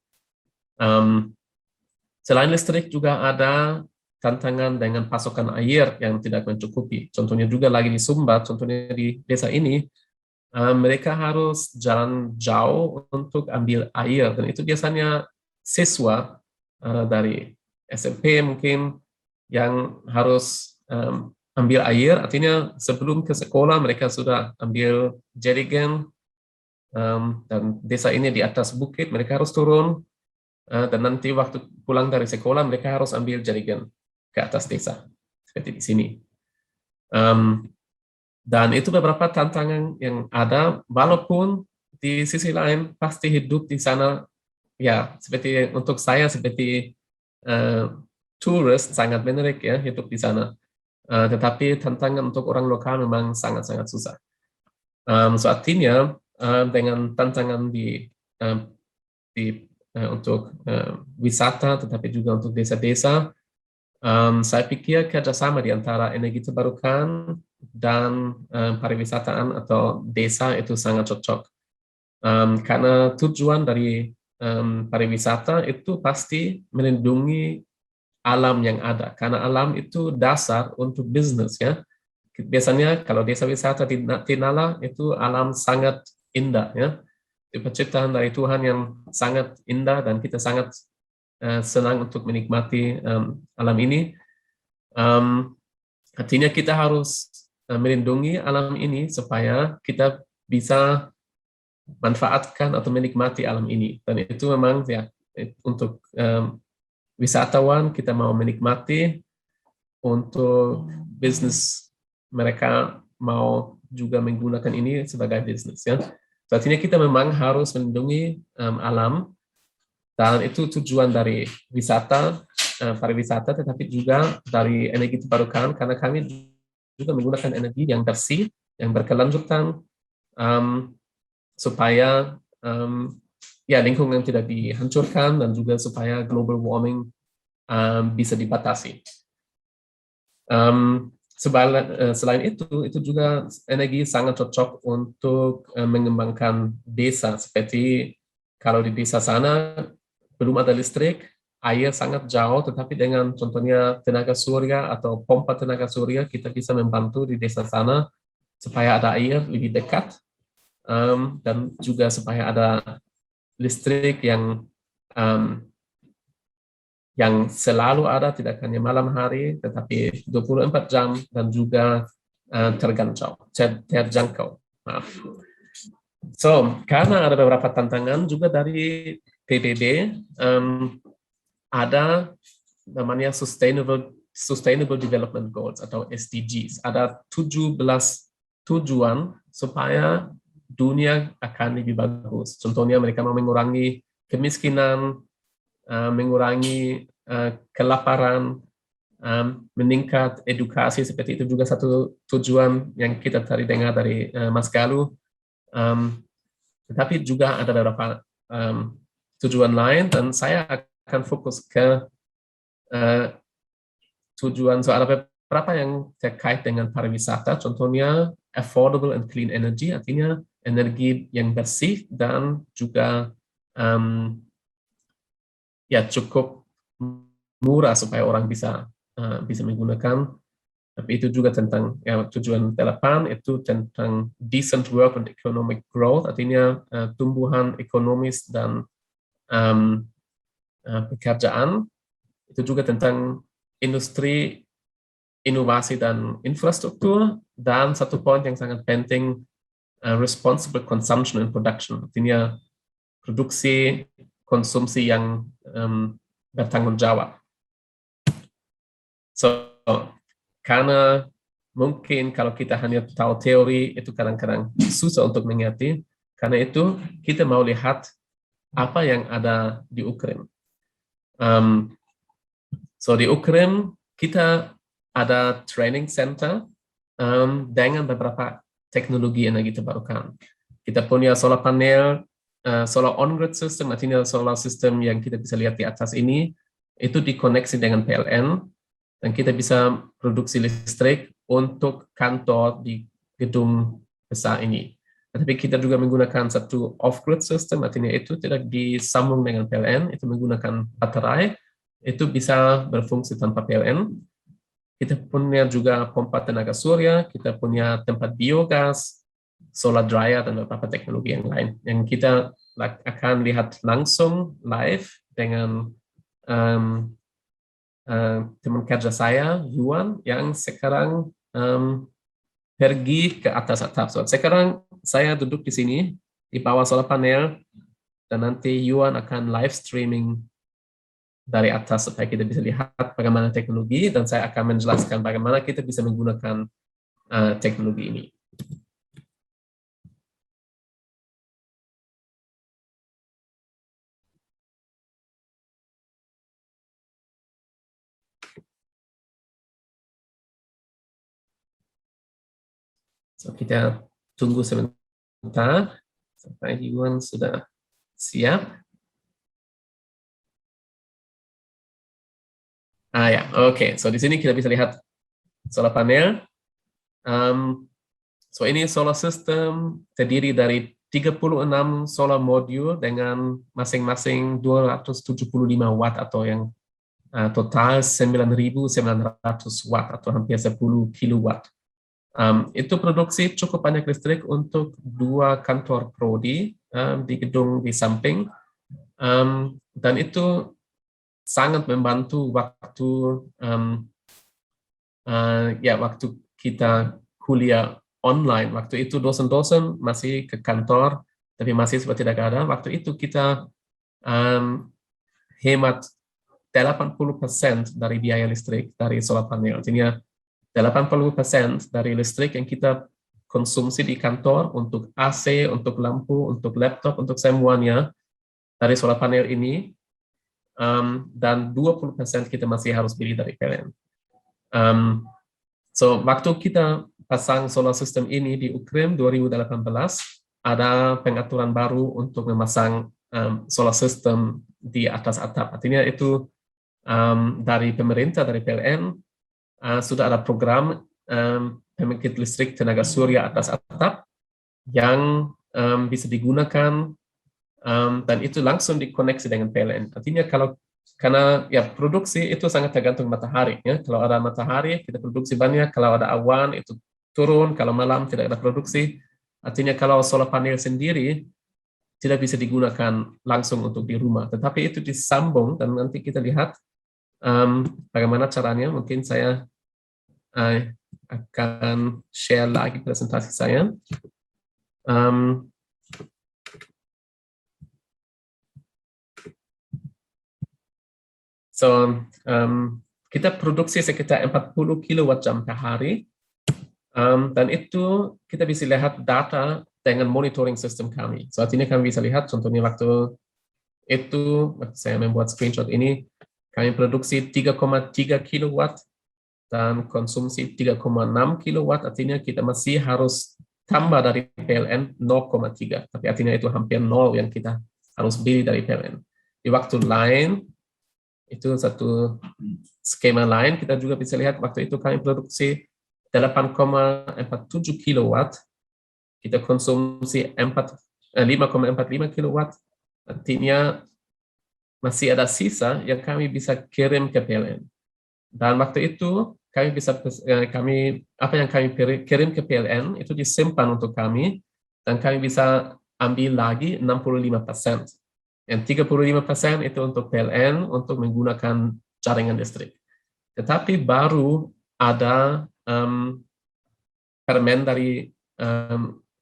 Selain listrik juga ada tantangan dengan pasokan air yang tidak mencukupi. Contohnya juga lagi di Sumba, contohnya di desa ini, mereka harus jalan jauh untuk ambil air, dan itu biasanya siswa dari SMP mungkin yang harus ambil air. Artinya sebelum ke sekolah mereka sudah ambil jerigen, dan desa ini di atas bukit, mereka harus turun. Dan nanti waktu pulang dari sekolah mereka harus ambil jerigen ke atas desa, seperti di sini. Dan itu beberapa tantangan yang ada, walaupun di sisi lain pasti hidup di sana, ya seperti untuk saya seperti turis sangat menarik ya hidup di sana. Tetapi tantangan untuk orang lokal memang sangat-sangat susah. So artinya dengan tantangan untuk wisata, tetapi juga untuk desa-desa, saya pikir kerjasama di antara energi terbarukan dan pariwisataan atau desa itu sangat cocok. Karena tujuan dari pariwisata itu pasti melindungi alam yang ada, karena alam itu dasar untuk bisnis ya. Biasanya kalau desa wisata di Tinala itu alam sangat indah ya. Penciptaan dari Tuhan yang sangat indah, dan kita sangat senang untuk menikmati alam ini. Artinya kita harus melindungi alam ini supaya kita bisa manfaatkan atau menikmati alam ini. Dan itu memang ya untuk wisatawan kita mau menikmati, untuk bisnis mereka mau juga menggunakan ini sebagai bisnis ya. Artinya kita memang harus melindungi alam, dan itu tujuan dari wisata, pariwisata, tetapi juga dari energi terbarukan, karena kami juga menggunakan energi yang bersih, yang berkelanjutan, supaya ya lingkungan tidak dihancurkan, dan juga supaya global warming bisa dibatasi. Selain itu juga energi sangat cocok untuk mengembangkan desa, seperti kalau di desa sana belum ada listrik, air sangat jauh, tetapi dengan contohnya tenaga surya atau pompa tenaga surya, kita bisa membantu di desa sana supaya ada air lebih dekat, dan juga supaya ada listrik yang selalu ada, tidak hanya malam hari, tetapi 24 jam, dan juga terjangkau. Maaf. So, karena ada beberapa tantangan juga dari PBB, ada namanya Sustainable Development Goals atau SDGs. Ada 17 tujuan supaya dunia akan lebih bagus. Contohnya mereka mau mengurangi kemiskinan, mengurangi kelaparan, meningkat edukasi, seperti itu juga satu tujuan yang kita tadi dengar dari Mas Galuh. Tetapi juga ada beberapa tujuan lain, dan saya akan fokus ke tujuan soal beberapa yang terkait dengan pariwisata, contohnya affordable and clean energy, artinya energi yang bersih dan juga ya cukup murah supaya orang bisa menggunakan. Tapi itu juga tentang ya, tujuan 8 itu tentang decent work and economic growth, artinya tumbuhan ekonomis dan pekerjaan. Itu juga tentang industri, inovasi dan infrastruktur, dan satu poin yang sangat penting, responsible consumption and production, artinya produksi, konsumsi yang bertanggung jawab. So, karena mungkin kalau kita hanya tahu teori, itu kadang-kadang susah untuk mengerti. Karena itu kita mau lihat apa yang ada di Ukraina. So di Ukraina kita ada training center dengan beberapa teknologi energi terbarukan. Kita punya solar panel, solar on-grid system, artinya solar system yang kita bisa lihat di atas ini, itu dikoneksi dengan PLN, dan kita bisa produksi listrik untuk kantor di gedung besar ini. Tapi kita juga menggunakan satu off-grid system, artinya itu tidak disambung dengan PLN, itu menggunakan baterai, itu bisa berfungsi tanpa PLN. Kita punya juga pompa tenaga surya, kita punya tempat biogas, solar dryer, dan beberapa teknologi yang lain. Yang kita akan lihat langsung live dengan teman kerja saya, Yuan, yang sekarang pergi ke atas atap. So, sekarang saya duduk di sini, di bawah solar panel, dan nanti Yuan akan live streaming dari atas supaya kita bisa lihat bagaimana teknologi, dan saya akan menjelaskan bagaimana kita bisa menggunakan teknologi ini. So, kita tunggu sebentar sampai Yuan sudah siap. Ya, oke. So di sini kita bisa lihat solar panel. So ini solar system terdiri dari 36 solar modul dengan masing-masing 275 watt atau yang total 9.900 watt atau hampir 10 kilowatt. Itu produksi cukup banyak listrik untuk 2 kantor prodi di gedung di samping, dan itu sangat membantu waktu waktu kita kuliah online. Waktu itu dosen-dosen masih ke kantor, tapi mahasiswa tidak ada. Waktu itu kita hemat 80% dari biaya listrik dari solar panel. Artinya 80% dari listrik yang kita konsumsi di kantor untuk AC, untuk lampu, untuk laptop, untuk semuanya dari solar panel ini, dan 20% kita masih harus beli dari PLN. So waktu kita pasang solar system ini di Ukrim 2018, ada pengaturan baru untuk memasang solar system di atas atap. Artinya itu dari pemerintah, dari PLN, sudah ada program pembangkit listrik tenaga surya atas atap yang bisa digunakan dan itu langsung dikoneksi dengan PLN. Artinya karena ya produksi itu sangat tergantung matahari. Ya. Kalau ada matahari kita produksi banyak, kalau ada awan itu turun, kalau malam tidak ada produksi. Artinya kalau solar panel sendiri tidak bisa digunakan langsung untuk di rumah, tetapi itu disambung dan nanti kita lihat bagaimana caranya. Mungkin saya akan share lagi presentasi saya. Kita produksi sekitar 40 kWh per hari, dan itu kita bisa lihat data dengan monitoring sistem kami. So artinya kami bisa lihat contohnya waktu saya membuat screenshot ini, kami produksi 3,3 kW dan konsumsi 3,6 kW, artinya kita masih harus tambah dari PLN 0,3, tapi artinya itu hampir 0 yang kita harus beli dari PLN. Di waktu lain, itu satu skema lain, kita juga bisa lihat waktu itu kami produksi 8,47 kW, kita konsumsi 5,45 kW, artinya masih ada sisa yang kami bisa kirim ke PLN. Dan waktu itu apa yang kami kirim ke PLN itu disimpan untuk kami, dan kami bisa ambil lagi 65%. Yang 35% itu untuk PLN untuk menggunakan jaringan listrik. Tetapi baru ada permen dari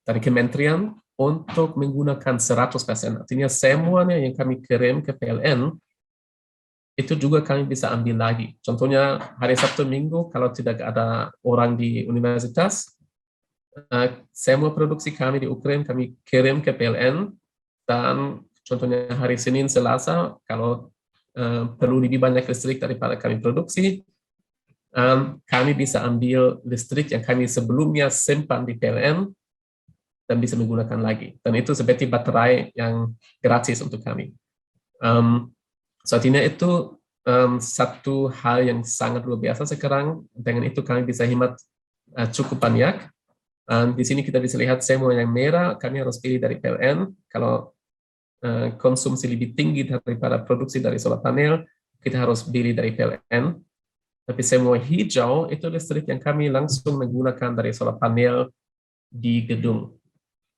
kementerian untuk menggunakan 100%. Artinya semuanya yang kami kirim ke PLN itu juga kami bisa ambil lagi. Contohnya hari Sabtu Minggu kalau tidak ada orang di universitas, semua produksi kami di Ukraina kami kirim ke PLN, dan contohnya hari Senin, Selasa kalau perlu lebih banyak listrik daripada kami produksi, kami bisa ambil listrik yang kami sebelumnya simpan di PLN dan bisa menggunakan lagi. Dan itu seperti baterai yang gratis untuk kami. Artinya itu satu hal yang sangat luar biasa sekarang. Dengan itu kami bisa hemat cukup banyak. Di sini kita bisa lihat semua yang merah kami harus pilih dari PLN. Kalau konsumsi lebih tinggi daripada produksi dari solar panel, kita harus pilih dari PLN. Tapi semua hijau itu listrik yang kami langsung menggunakan dari solar panel di gedung.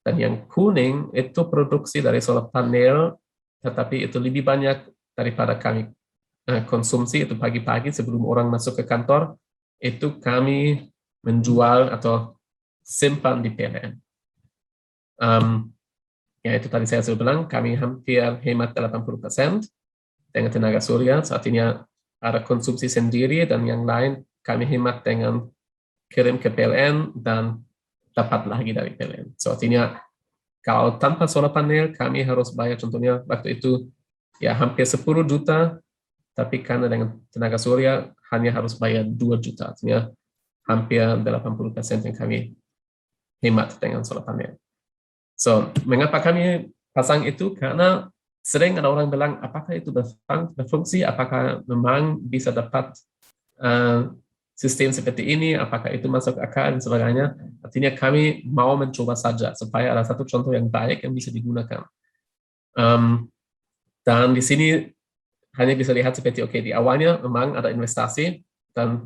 Dan yang kuning itu produksi dari solar panel, tetapi itu lebih banyak daripada kami konsumsi. Itu pagi-pagi sebelum orang masuk ke kantor, itu kami menjual atau simpan di PLN. Ya itu tadi saya sudah bilang, kami hampir hemat 80% dengan tenaga surya, artinya ada konsumsi sendiri, dan yang lain kami hemat dengan kirim ke PLN dan dapat lagi dari PLN. So artinya kalau tanpa solar panel kami harus bayar contohnya waktu itu ya hampir 10 juta, tapi karena dengan tenaga surya hanya harus bayar 2 juta, artinya hampir 80% yang kami hemat dengan solar panel. So mengapa kami pasang itu? Karena sering ada orang bilang, apakah itu berfungsi, apakah memang bisa dapat sistem seperti ini, apakah itu masuk akal, dan sebagainya. Artinya kami mau mencoba saja, supaya ada satu contoh yang baik yang bisa digunakan. Dan di sini hanya bisa lihat seperti, oke, di awalnya memang ada investasi, dan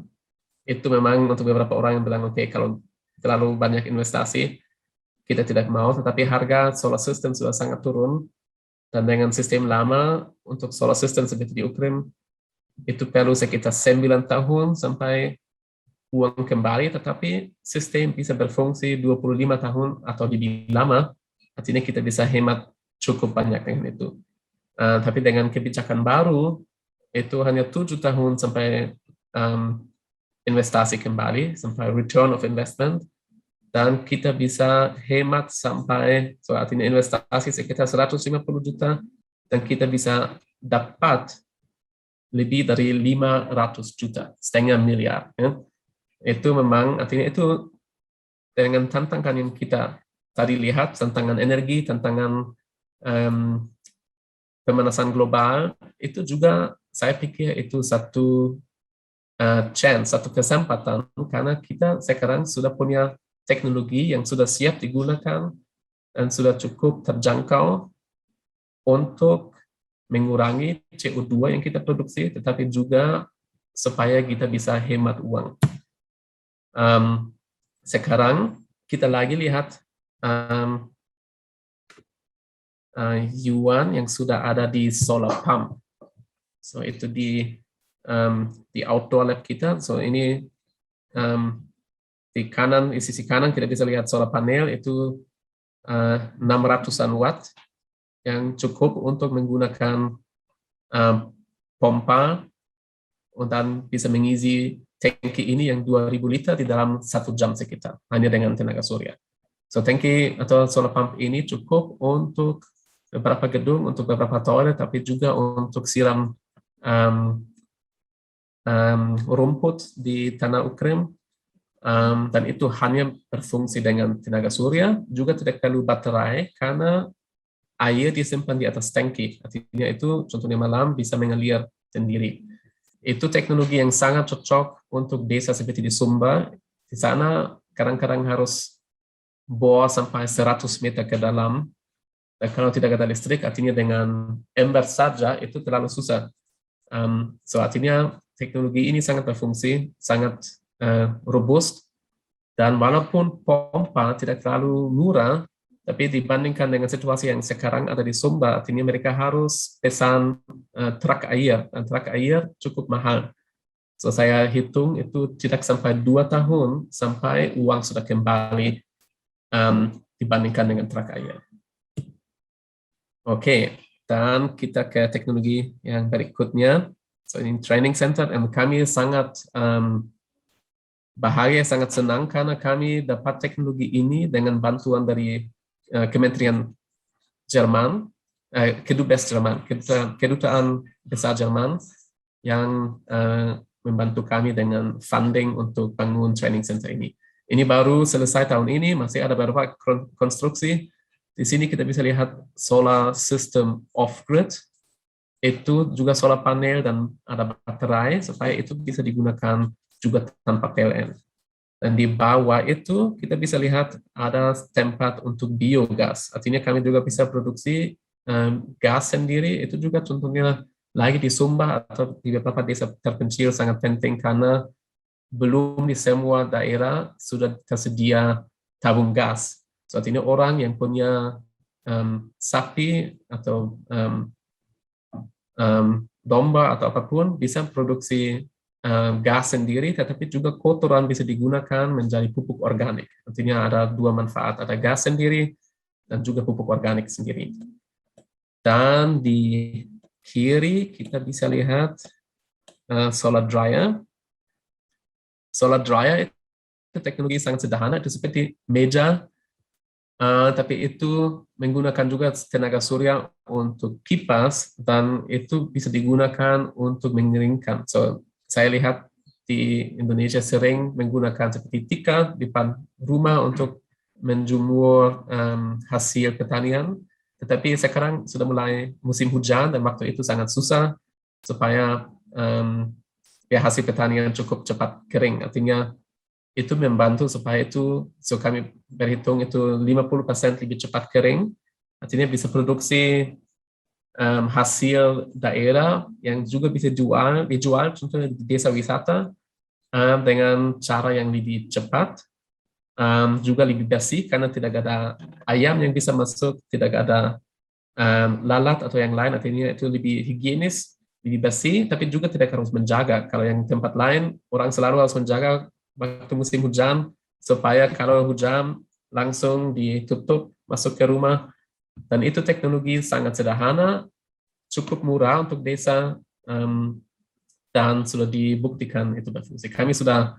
itu memang untuk beberapa orang yang bilang, oke, kalau terlalu banyak investasi, kita tidak mau, tetapi harga solar system sudah sangat turun. Dan dengan sistem lama, untuk solar system seperti di Ukraina, itu perlu sekitar 9 tahun sampai uang kembali, tetapi sistem bisa berfungsi 25 tahun atau lebih lama, artinya kita bisa hemat cukup banyak dengan itu. Tapi dengan kebijakan baru, itu hanya 7 tahun sampai investasi kembali, sampai return of investment, dan kita bisa hemat sampai, artinya investasi sekitar 150 juta, dan kita bisa dapat lebih dari 500 juta, setengah miliar. Ya. Itu memang, artinya itu dengan tantangan yang kita tadi lihat, tantangan energi, tantangan pemanasan global, itu juga saya pikir itu satu chance, satu kesempatan, karena kita sekarang sudah punya teknologi yang sudah siap digunakan dan sudah cukup terjangkau untuk mengurangi CO2 yang kita produksi, tetapi juga supaya kita bisa hemat uang. Sekarang kita lagi lihat yuan yang sudah ada di solar pump. So itu di outdoor lab kita. So ini di kanan, di sisi kanan kita bisa lihat solar panel itu 600-an watt yang cukup untuk menggunakan pompa dan bisa mengisi tangki ini yang 2000 liter di dalam 1 jam sekitar, hanya dengan tenaga surya. So tangki atau solar pump ini cukup untuk beberapa gedung, untuk beberapa toilet, tapi juga untuk siram rumput di tanah ukrim, dan itu hanya berfungsi dengan tenaga surya, juga tidak perlu baterai karena air disimpan di atas tangki, artinya itu contohnya malam bisa mengalir sendiri. Itu teknologi yang sangat cocok untuk desa seperti di Sumba. Di sana kadang-kadang harus bor sampai 100 meter ke dalam, dan kalau tidak ada listrik, artinya dengan ember saja itu terlalu susah. So artinya teknologi ini sangat berfungsi, sangat robust, dan walaupun pompa tidak terlalu murah, tapi dibandingkan dengan situasi yang sekarang ada di Sumba, artinya mereka harus pesan truk air, dan truk air cukup mahal. So saya hitung itu tidak sampai 2 tahun sampai uang sudah kembali dibandingkan dengan truk air. Oke, dan kita ke teknologi yang berikutnya. So ini training center, dan kami sangat bahagia, sangat senang karena kami dapat teknologi ini dengan bantuan dari Kementerian Jerman, Kedubes Jerman, Kedutaan Besar Jerman yang membantu kami dengan funding untuk bangun training center ini. Ini baru selesai tahun ini, masih ada beberapa konstruksi. Di sini kita bisa lihat solar system off-grid, itu juga solar panel dan ada baterai supaya itu bisa digunakan juga tanpa PLN. Dan di bawah itu kita bisa lihat ada tempat untuk biogas. Artinya kami juga bisa produksi gas sendiri. Itu juga contohnya lagi di Sumba atau di beberapa desa terpencil sangat penting karena belum di semua daerah sudah tersedia tabung gas. So, artinya orang yang punya sapi atau domba atau apapun bisa produksi gas sendiri, tetapi juga kotoran bisa digunakan menjadi pupuk organik. Artinya ada 2 manfaat, ada gas sendiri dan juga pupuk organik sendiri. Dan di kiri kita bisa lihat solar dryer. Solar dryer itu teknologi sangat sederhana, itu seperti meja, tapi itu menggunakan juga tenaga surya untuk kipas, dan itu bisa digunakan untuk mengeringkan. So, saya lihat di Indonesia sering menggunakan seperti tikar di depan rumah untuk menjemur hasil pertanian, tetapi sekarang sudah mulai musim hujan dan waktu itu sangat susah supaya hasil pertanian cukup cepat kering. Artinya itu membantu supaya itu, so kami berhitung itu 50% lebih cepat kering, artinya bisa produksi hasil daerah yang juga bisa dijual contohnya di desa wisata dengan cara yang lebih cepat, juga lebih bersih karena tidak ada ayam yang bisa masuk, tidak ada lalat atau yang lain, artinya itu lebih higienis lebih bersih, tapi juga tidak harus menjaga. Kalau yang tempat lain, orang selalu harus menjaga waktu musim hujan, supaya kalau hujan langsung ditutup, masuk ke rumah. Dan itu teknologi sangat sederhana, cukup murah untuk desa, dan sudah dibuktikan itu berfungsi. Kami sudah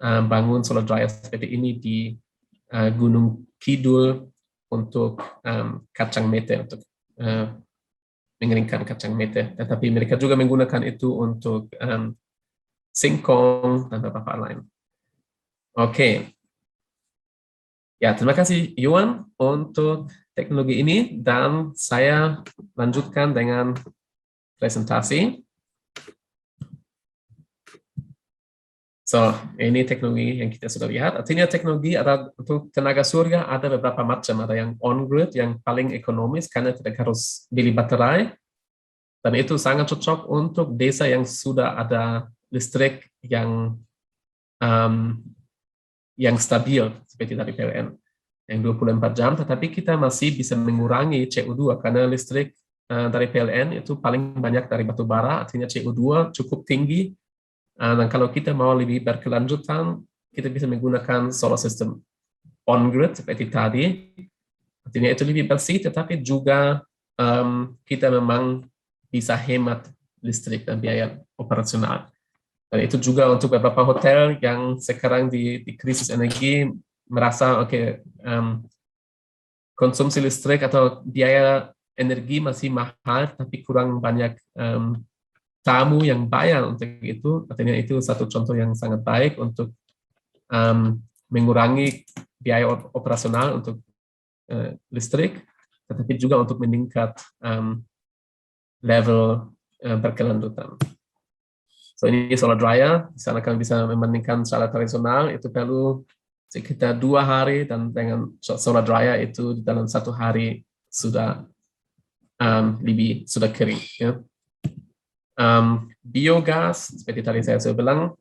bangun solar dryer seperti ini di Gunung Kidul untuk kacang mete, untuk mengeringkan kacang mete. Tetapi mereka juga menggunakan itu untuk singkong dan beberapa lain. Oke. Ya, terima kasih Yuan untuk teknologi ini, dan saya lanjutkan dengan presentasi. So, ini teknologi yang kita sudah lihat. Artinya teknologi ada untuk tenaga surya ada beberapa macam. Ada yang on-grid, yang paling ekonomis karena tidak harus beli baterai. Dan itu sangat cocok untuk desa yang sudah ada listrik yang stabil, seperti dari PLN, yang 24 jam, tetapi kita masih bisa mengurangi CO2, karena listrik dari PLN itu paling banyak dari batu bara, artinya CO2 cukup tinggi. Dan kalau kita mau lebih berkelanjutan, kita bisa menggunakan solar system on-grid seperti tadi. Artinya itu lebih bersih, tetapi juga kita memang bisa hemat listrik dan biaya operasional. Dan itu juga untuk beberapa hotel yang sekarang di krisis energi merasa konsumsi listrik atau biaya energi masih mahal, tapi kurang banyak tamu yang bayar untuk itu. Artinya itu satu contoh yang sangat baik untuk mengurangi biaya operasional untuk listrik, tetapi juga untuk meningkat level berkelanjutan. So, ini solar dryer, di sana kalian bisa membandingkan secara tradisional, itu perlu sekitar 2 hari, dan dengan solar dryer itu dalam 1 hari sudah sudah kering. Ya. Biogas, seperti tadi saya bilang,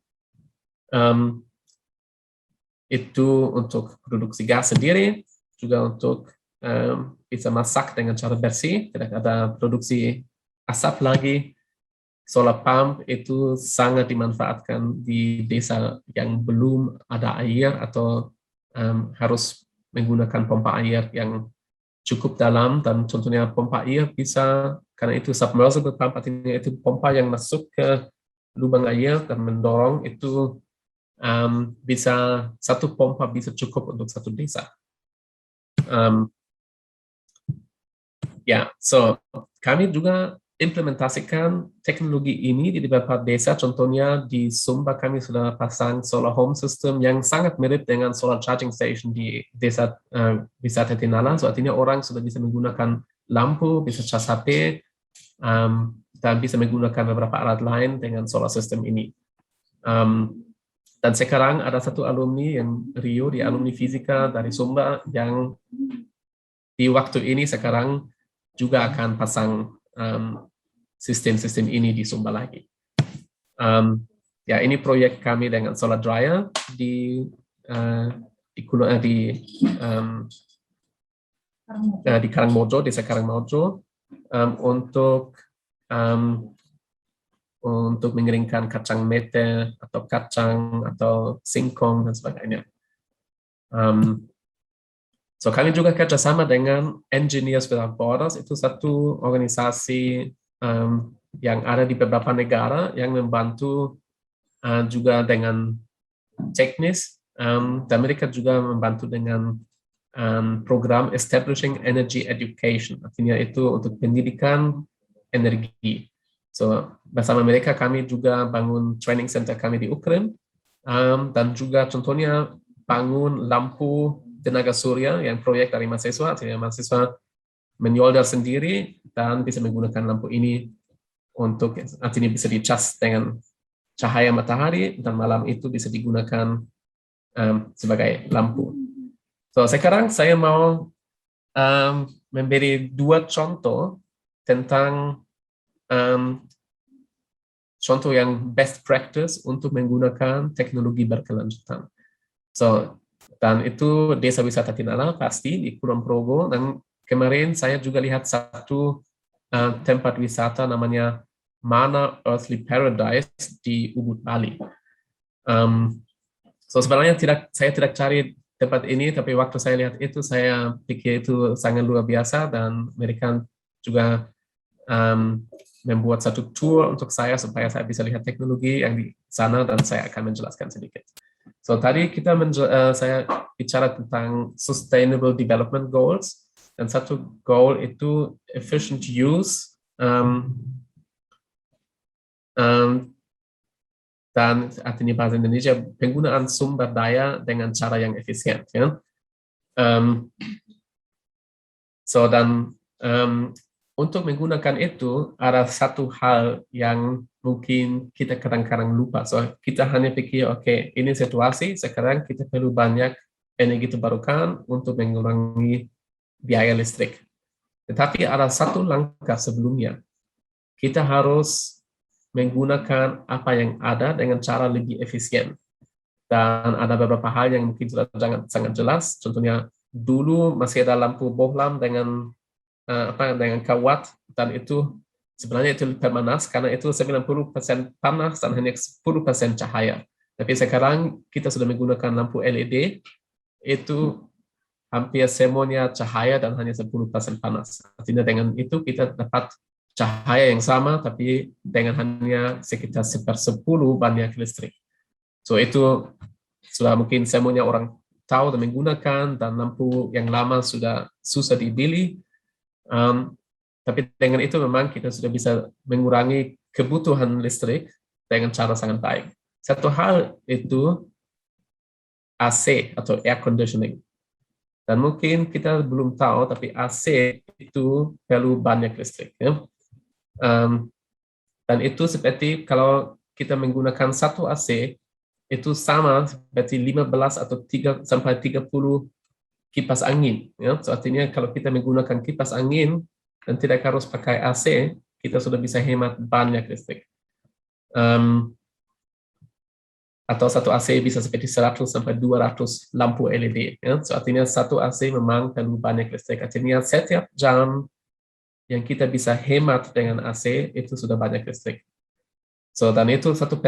itu untuk produksi gas sendiri, juga untuk bisa masak dengan cara bersih, tidak ada produksi asap lagi. Solar pump itu sangat dimanfaatkan di desa yang belum ada air atau harus menggunakan pompa air yang cukup dalam, dan contohnya pompa air bisa, karena itu submersible pump, artinya itu pompa yang masuk ke lubang air dan mendorong, itu bisa, satu pompa bisa cukup untuk satu desa. So kami juga implementasikan teknologi ini di beberapa desa. Contohnya di Sumba kami sudah pasang solar home system yang sangat mirip dengan solar charging station di desa wisata Tinala. So artinya orang sudah bisa menggunakan lampu, bisa cas HP, dan bisa menggunakan beberapa alat lain dengan solar system ini. Dan sekarang ada satu alumni yang Rio, di alumni fisika dari Sumba, yang di waktu ini sekarang juga akan pasang sistem-sistem ini di Sumba lagi. Ini proyek kami dengan solar dryer di Karangmojo, desa Karangmojo, untuk mengeringkan kacang mete atau kacang atau singkong dan sebagainya. So kami juga kerjasama dengan Engineers Without Borders, itu satu organisasi yang ada di beberapa negara yang membantu juga dengan teknis, dan mereka juga membantu dengan program Establishing Energy Education, artinya itu untuk pendidikan energi. So bersama mereka kami juga bangun training center kami di Ukraina, dan juga contohnya bangun lampu tenaga surya yang proyek dari mahasiswa, artinya mahasiswa menyolder sendiri dan bisa menggunakan lampu ini untuk, artinya bisa dicas dengan cahaya matahari, dan malam itu bisa digunakan sebagai lampu. So sekarang saya mau memberi 2 contoh tentang contoh yang best practice untuk menggunakan teknologi berkelanjutan. So, dan itu desa wisata Tinala pasti di Kulon Progo, dan kemarin saya juga lihat satu tempat wisata namanya mana Earthly Paradise di Ubud, Bali. So sebenarnya saya tidak cari tempat ini, tapi waktu saya lihat itu, saya pikir itu sangat luar biasa, dan mereka juga membuat satu tour untuk saya supaya saya bisa lihat teknologi yang di sana, dan saya akan menjelaskan sedikit. So tadi saya bicara tentang Sustainable Development Goals, dan satu goal itu efficient use dan artinya bahasa Indonesia penggunaan sumber daya dengan cara yang efisien. Ya. Untuk menggunakan itu ada satu hal yang mungkin kita kadang-kadang lupa. So kita hanya pikir, oke, ini situasi sekarang kita perlu banyak energi terbarukan untuk mengurangi biaya listrik. Tetapi ada satu langkah sebelumnya. Kita harus menggunakan apa yang ada dengan cara lebih efisien. Dan ada beberapa hal yang mungkin sudah sangat jelas. Contohnya dulu masih ada lampu bohlam dengan kawat, dan itu sebenarnya itu panas karena itu 90% panas dan hanya 10% cahaya. Tapi sekarang kita sudah menggunakan lampu LED, itu hampir semuanya cahaya dan hanya 10% panas. Artinya dengan itu kita dapat cahaya yang sama, tapi dengan hanya sekitar 1/10 banyak listrik. So itu sudah mungkin semuanya orang tahu dan menggunakan, dan lampu yang lama sudah susah dibeli. Tapi dengan itu memang kita sudah bisa mengurangi kebutuhan listrik dengan cara sangat baik. Satu hal itu AC atau air conditioning. Dan mungkin kita belum tahu, tapi AC itu perlu banyak listrik. Ya. Dan itu seperti kalau kita menggunakan satu AC, itu sama seperti 15 atau 3 sampai 30 kipas angin. Ya. So, artinya kalau kita menggunakan kipas angin dan tidak harus pakai AC, kita sudah bisa hemat banyak listrik. Atau satu AC bisa seperti 100 sampai 200 lampu LED. Ya. So, artinya satu AC memang perlu banyak listrik. Artinya setiap jam yang kita bisa hemat dengan AC, itu sudah banyak listrik. So, dan itu satu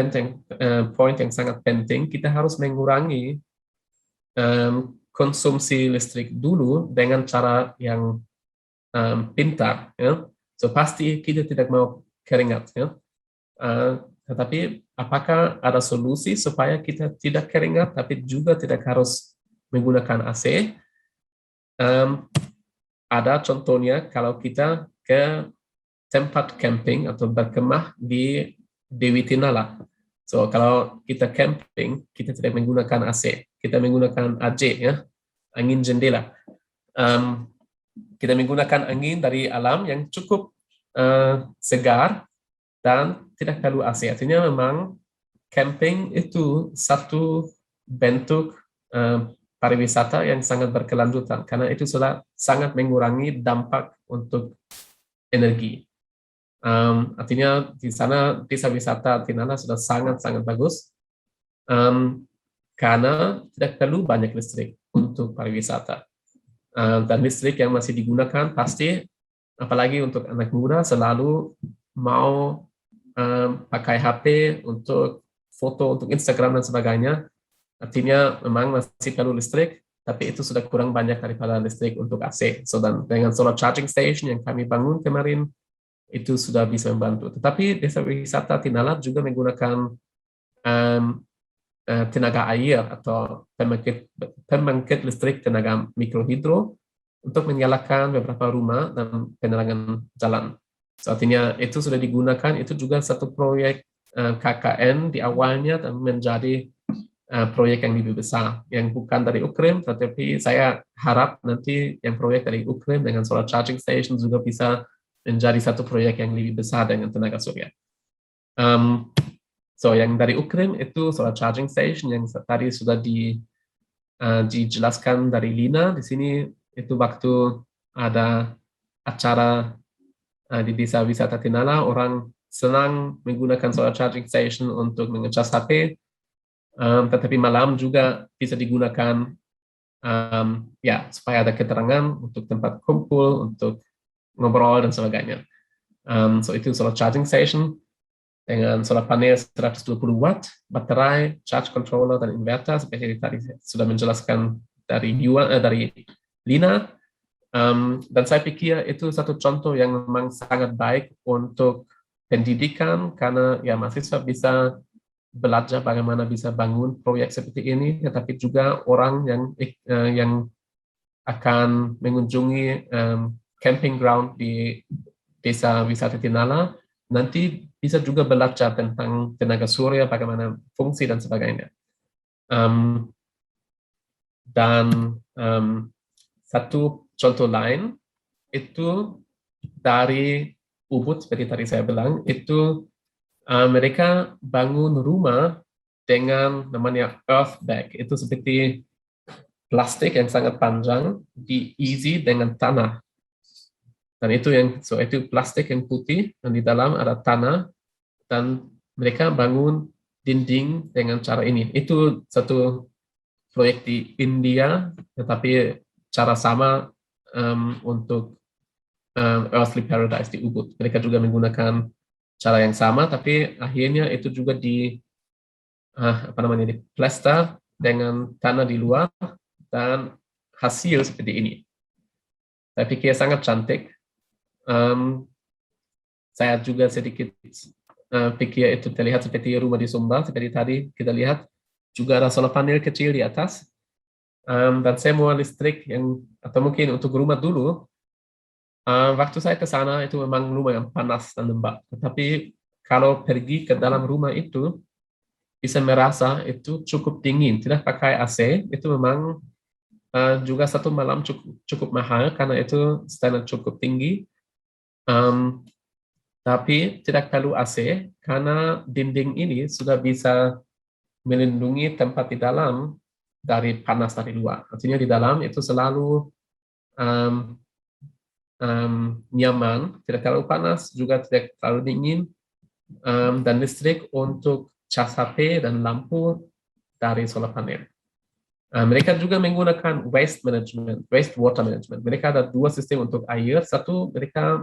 poin yang sangat penting. Kita harus mengurangi konsumsi listrik dulu dengan cara yang pintar. Ya. So, pasti kita tidak mau keringat. Ya. Tetapi apakah ada solusi supaya kita tidak keringat, tapi juga tidak harus menggunakan AC? Ada contohnya kalau kita ke tempat camping atau berkemah di Dewi Tinala. So, kalau kita camping, kita tidak menggunakan AC. Kita menggunakan AJ, ya, angin jendela. Kita menggunakan angin dari alam yang cukup segar dan tidak perlu AC. Artinya memang camping itu satu bentuk pariwisata yang sangat berkelanjutan, karena itu sudah sangat mengurangi dampak untuk energi. Artinya di sana desa wisata Tinala sudah sangat-sangat bagus, karena tidak perlu banyak listrik untuk pariwisata. Dan listrik yang masih digunakan pasti, apalagi untuk anak muda, selalu mau pakai HP untuk foto, untuk Instagram dan sebagainya. Artinya memang masih perlu listrik, tapi itu sudah kurang banyak daripada listrik untuk AC. So, dan dengan solar charging station yang kami bangun kemarin, itu sudah bisa membantu. Tetapi desa wisata Tinala juga menggunakan tenaga air atau pembangkit listrik tenaga mikrohidro untuk menyalakan beberapa rumah dan penerangan jalan. So, artinya itu sudah digunakan, itu juga satu proyek KKN di awalnya dan menjadi proyek yang lebih besar, yang bukan dari Ukrim, tetapi saya harap nanti yang proyek dari Ukrim dengan solar charging station juga bisa menjadi satu proyek yang lebih besar dengan tenaga surya. So, yang dari Ukrim itu solar charging station yang tadi sudah dijelaskan dari Lina. Di sini itu waktu ada acara di desa wisata Tinala, orang senang menggunakan solar charging station untuk mengecas HP, tetapi malam juga bisa digunakan ya supaya ada keterangan untuk tempat kumpul, untuk ngobrol dan sebagainya. So itu solar charging station. dengan solar panel 120 watt, baterai, charge controller, dan inverter, seperti tadi sudah menjelaskan dari Lina. Dan saya pikir itu satu contoh yang memang sangat baik untuk pendidikan, karena ya mahasiswa bisa belajar bagaimana bisa bangun proyek seperti ini, tetapi juga orang yang akan mengunjungi camping ground di Desa Wisata Tinala nanti bisa juga belajar tentang tenaga surya, bagaimana fungsi dan sebagainya. Satu contoh lain itu dari Ubud, seperti tadi saya bilang, itu mereka bangun rumah dengan namanya earth bag. Itu seperti plastik yang sangat panjang diisi dengan tanah. Dan itu plastik yang putih, dan di dalam ada tanah, dan mereka bangun dinding dengan cara ini. Itu satu proyek di India, tetapi cara sama untuk Earthly Paradise di Ubud. Mereka juga menggunakan cara yang sama, tapi akhirnya itu juga di plaster dengan tanah di luar, dan hasil seperti ini. Saya pikir sangat cantik. Saya juga sedikit pikir itu terlihat seperti rumah di Sumba, seperti tadi kita lihat juga ada solar panel kecil di atas, dan semua listrik atau mungkin untuk rumah dulu. Waktu saya ke sana itu memang lumayan panas dan lembab, tetapi kalau pergi ke dalam rumah itu bisa merasa itu cukup dingin, tidak pakai AC. Itu memang juga satu malam cukup mahal karena itu standar cukup tinggi. Tapi tidak perlu AC karena dinding ini sudah bisa melindungi tempat di dalam dari panas dari luar. Artinya di dalam itu selalu nyaman, tidak terlalu panas, juga tidak terlalu dingin, dan listrik untuk cas HP dan lampu dari solar panel. Mereka juga menggunakan waste water management. Mereka ada dua sistem untuk air. Satu, mereka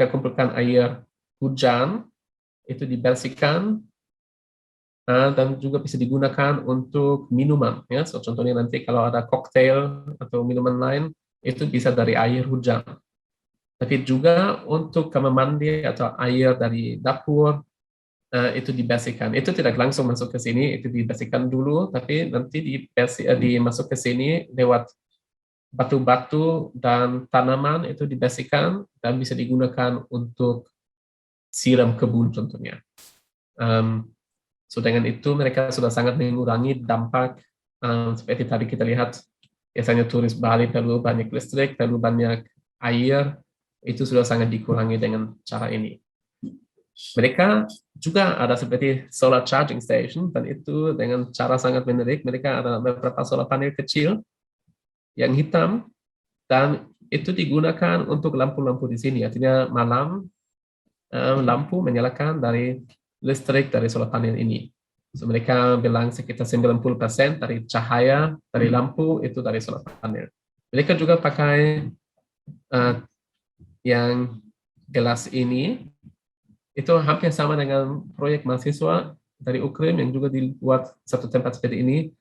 kumpulkan air hujan, itu dibersihkan, dan juga bisa digunakan untuk minuman. Ya. So, contohnya nanti kalau ada koktail atau minuman lain, itu bisa dari air hujan. Tapi juga untuk kamar mandi atau air dari dapur, itu dibersihkan. Itu tidak langsung masuk ke sini, itu dibersihkan dulu, tapi nanti dimasuk ke sini lewat batu-batu dan tanaman, itu dibersihkan dan bisa digunakan untuk siram kebun contohnya. So dengan itu mereka sudah sangat mengurangi dampak, seperti tadi kita lihat, biasanya turis Bali perlu banyak listrik, perlu banyak air, itu sudah sangat dikurangi dengan cara ini. Mereka juga ada seperti solar charging station, dan itu dengan cara sangat menarik. Mereka ada beberapa solar panel kecil yang hitam, dan itu digunakan untuk lampu-lampu di sini. Artinya malam lampu menyalakan dari listrik dari solar panel ini. So, mereka bilang sekitar 90% dari cahaya dari lampu itu dari solar panel. Mereka juga pakai yang gelas ini. Itu hampir sama dengan proyek mahasiswa dari UKRIM yang juga dibuat satu tempat seperti ini.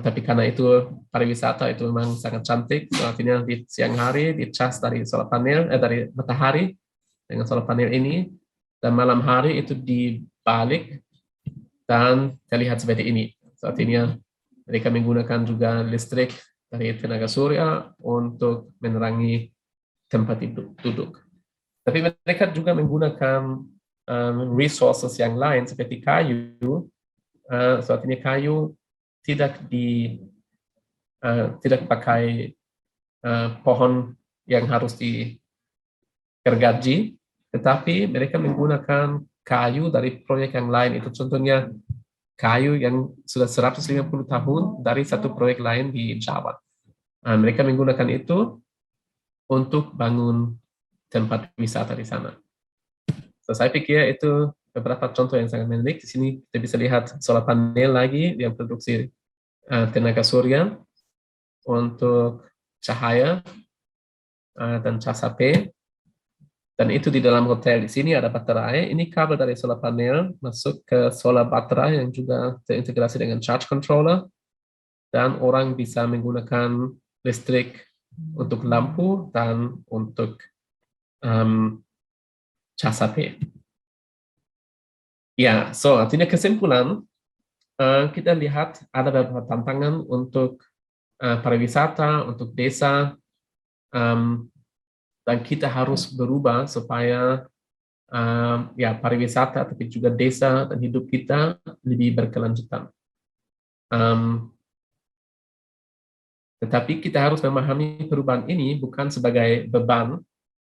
Tapi karena itu pariwisata, itu memang sangat cantik. So, artinya di siang hari dicas dari solar panel, dari matahari dengan solar panel ini, dan malam hari itu dibalik dan terlihat seperti ini. So, artinya mereka menggunakan juga listrik dari tenaga surya untuk menerangi tempat duduk. Tapi mereka juga menggunakan resources yang lain seperti kayu. So, artinya kayu tidak pakai pohon yang harus digergaji, tetapi mereka menggunakan kayu dari proyek yang lain. Itu contohnya kayu yang sudah 150 tahun dari satu proyek lain di Jawa. Mereka menggunakan itu untuk bangun tempat wisata di sana. So, saya pikir itu beberapa contoh yang sangat menarik. Di sini kita bisa lihat solar panel lagi yang produksi tenaga surya untuk cahaya dan cas HP. Dan itu di dalam hotel. Di sini ada baterai. Ini kabel dari solar panel masuk ke solar baterai yang juga terintegrasi dengan charge controller. Dan orang bisa menggunakan listrik untuk lampu dan untuk cas HP. Ya, so artinya kesimpulan, kita lihat ada beberapa tantangan untuk pariwisata, untuk desa, dan kita harus berubah supaya ya pariwisata tapi juga desa dan hidup kita lebih berkelanjutan. Tetapi kita harus memahami perubahan ini bukan sebagai beban,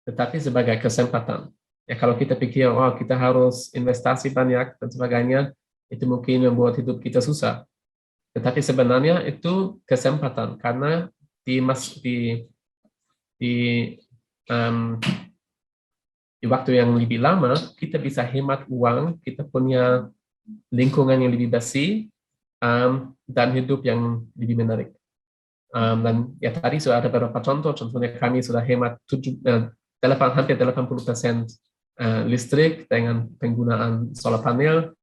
tetapi sebagai kesempatan. Ya kalau kita pikir, oh kita harus investasi banyak dan sebagainya, itu mungkin membuat hidup kita susah. Tetapi sebenarnya itu kesempatan karena di waktu yang lebih lama, kita bisa hemat uang, kita punya lingkungan yang lebih bersih, dan hidup yang lebih menarik. Dan ya tadi sudah ada beberapa contohnya kami sudah hemat hampir 80% listrik dengan penggunaan solar panel.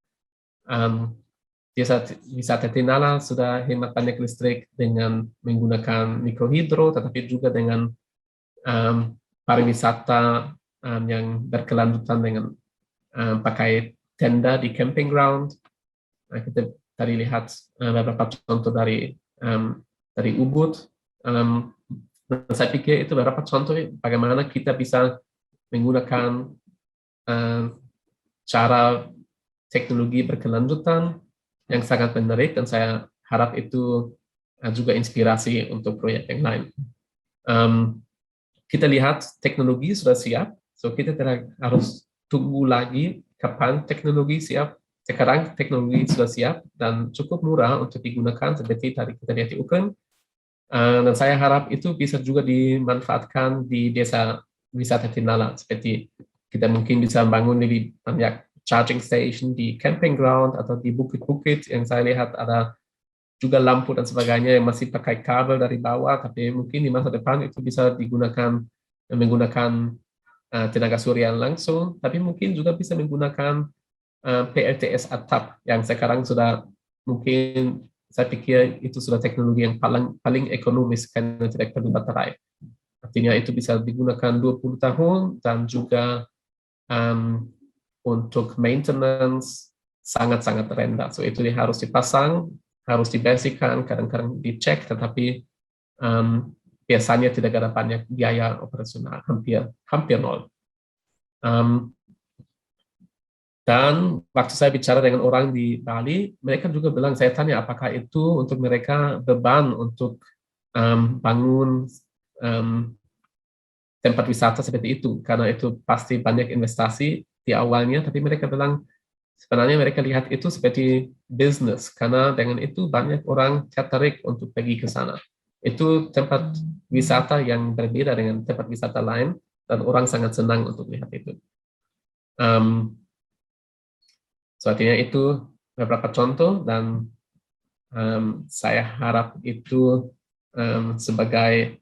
Wisata Tinala sudah hemat banyak listrik dengan menggunakan mikrohidro, tetapi juga dengan pariwisata yang berkelanjutan dengan pakai tenda di camping ground. Kita tadi lihat beberapa contoh dari Ubud. Dan saya pikir itu beberapa contoh bagaimana kita bisa menggunakan cara teknologi berkelanjutan yang sangat menarik, dan saya harap itu juga inspirasi untuk proyek yang lain. Kita lihat teknologi sudah siap, so kita tidak harus tunggu lagi kapan teknologi siap. Sekarang teknologi sudah siap dan cukup murah untuk digunakan seperti tadi kita lihat di Ukraina. Dan saya harap itu bisa juga dimanfaatkan di desa wisata Tinala, seperti kita mungkin bisa bangun lebih banyak charging station di camping ground atau di bukit-bukit yang saya lihat ada juga lampu dan sebagainya yang masih pakai kabel dari bawah, tapi mungkin di masa depan itu bisa menggunakan tenaga surya langsung, tapi mungkin juga bisa menggunakan PLTS atap yang sekarang sudah mungkin saya pikir itu sudah teknologi yang paling ekonomis karena tidak perlu baterai. Artinya itu bisa digunakan 20 tahun dan juga untuk maintenance sangat-sangat rendah. So itu harus dipasang, harus dibersihkan, kadang-kadang dicek, tetapi biasanya tidak ada banyak biaya operasional, hampir nol. Dan waktu saya bicara dengan orang di Bali, mereka juga bilang, saya tanya apakah itu untuk mereka beban untuk bangun tempat wisata seperti itu, karena itu pasti banyak investasi di awalnya, tapi mereka bilang sebenarnya mereka lihat itu seperti bisnis, karena dengan itu banyak orang tertarik untuk pergi ke sana. Itu tempat wisata yang berbeda dengan tempat wisata lain, dan orang sangat senang untuk lihat itu. So, artinya itu beberapa contoh, dan saya harap itu sebagai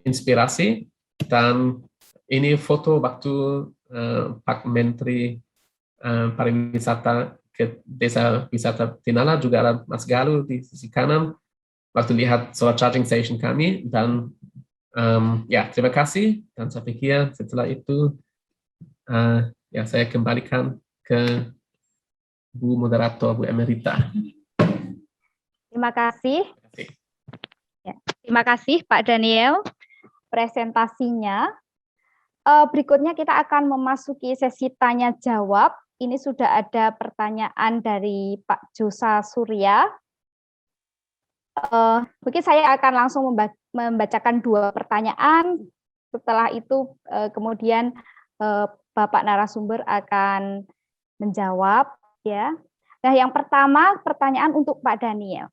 inspirasi. Dan ini foto waktu Pak Menteri Pariwisata ke Desa Wisata Tinala, juga ada Mas Galuh di sisi kanan, waktu lihat solar charging station kami. Dan ya terima kasih, dan saya pikir setelah itu ya saya kembalikan ke Bu Moderator, Bu Emerita. Terima kasih. Ya, terima kasih Pak Daniel presentasinya. Berikutnya kita akan memasuki sesi tanya jawab. Ini sudah ada pertanyaan dari Pak Josa Surya. Mungkin saya akan langsung membacakan 2 pertanyaan. Setelah itu kemudian Bapak narasumber akan menjawab. Ya. Nah, yang pertama pertanyaan untuk Pak Daniel.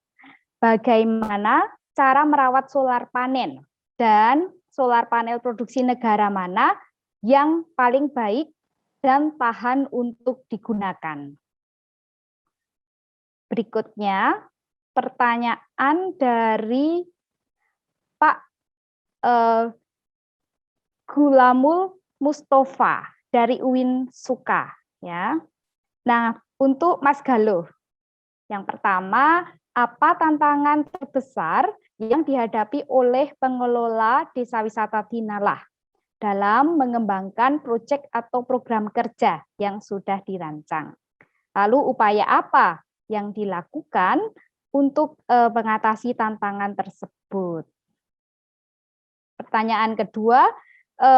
Bagaimana cara merawat solar panel, dan solar panel produksi negara mana yang paling baik dan tahan untuk digunakan? Berikutnya, pertanyaan dari Pak Gulamul Mustafa dari UIN Suka, ya. Nah, untuk Mas Galuh, yang pertama, apa tantangan terbesar yang dihadapi oleh pengelola Desa Wisata Tinalah dalam mengembangkan proyek atau program kerja yang sudah dirancang? Lalu upaya apa yang dilakukan untuk mengatasi tantangan tersebut? Pertanyaan kedua,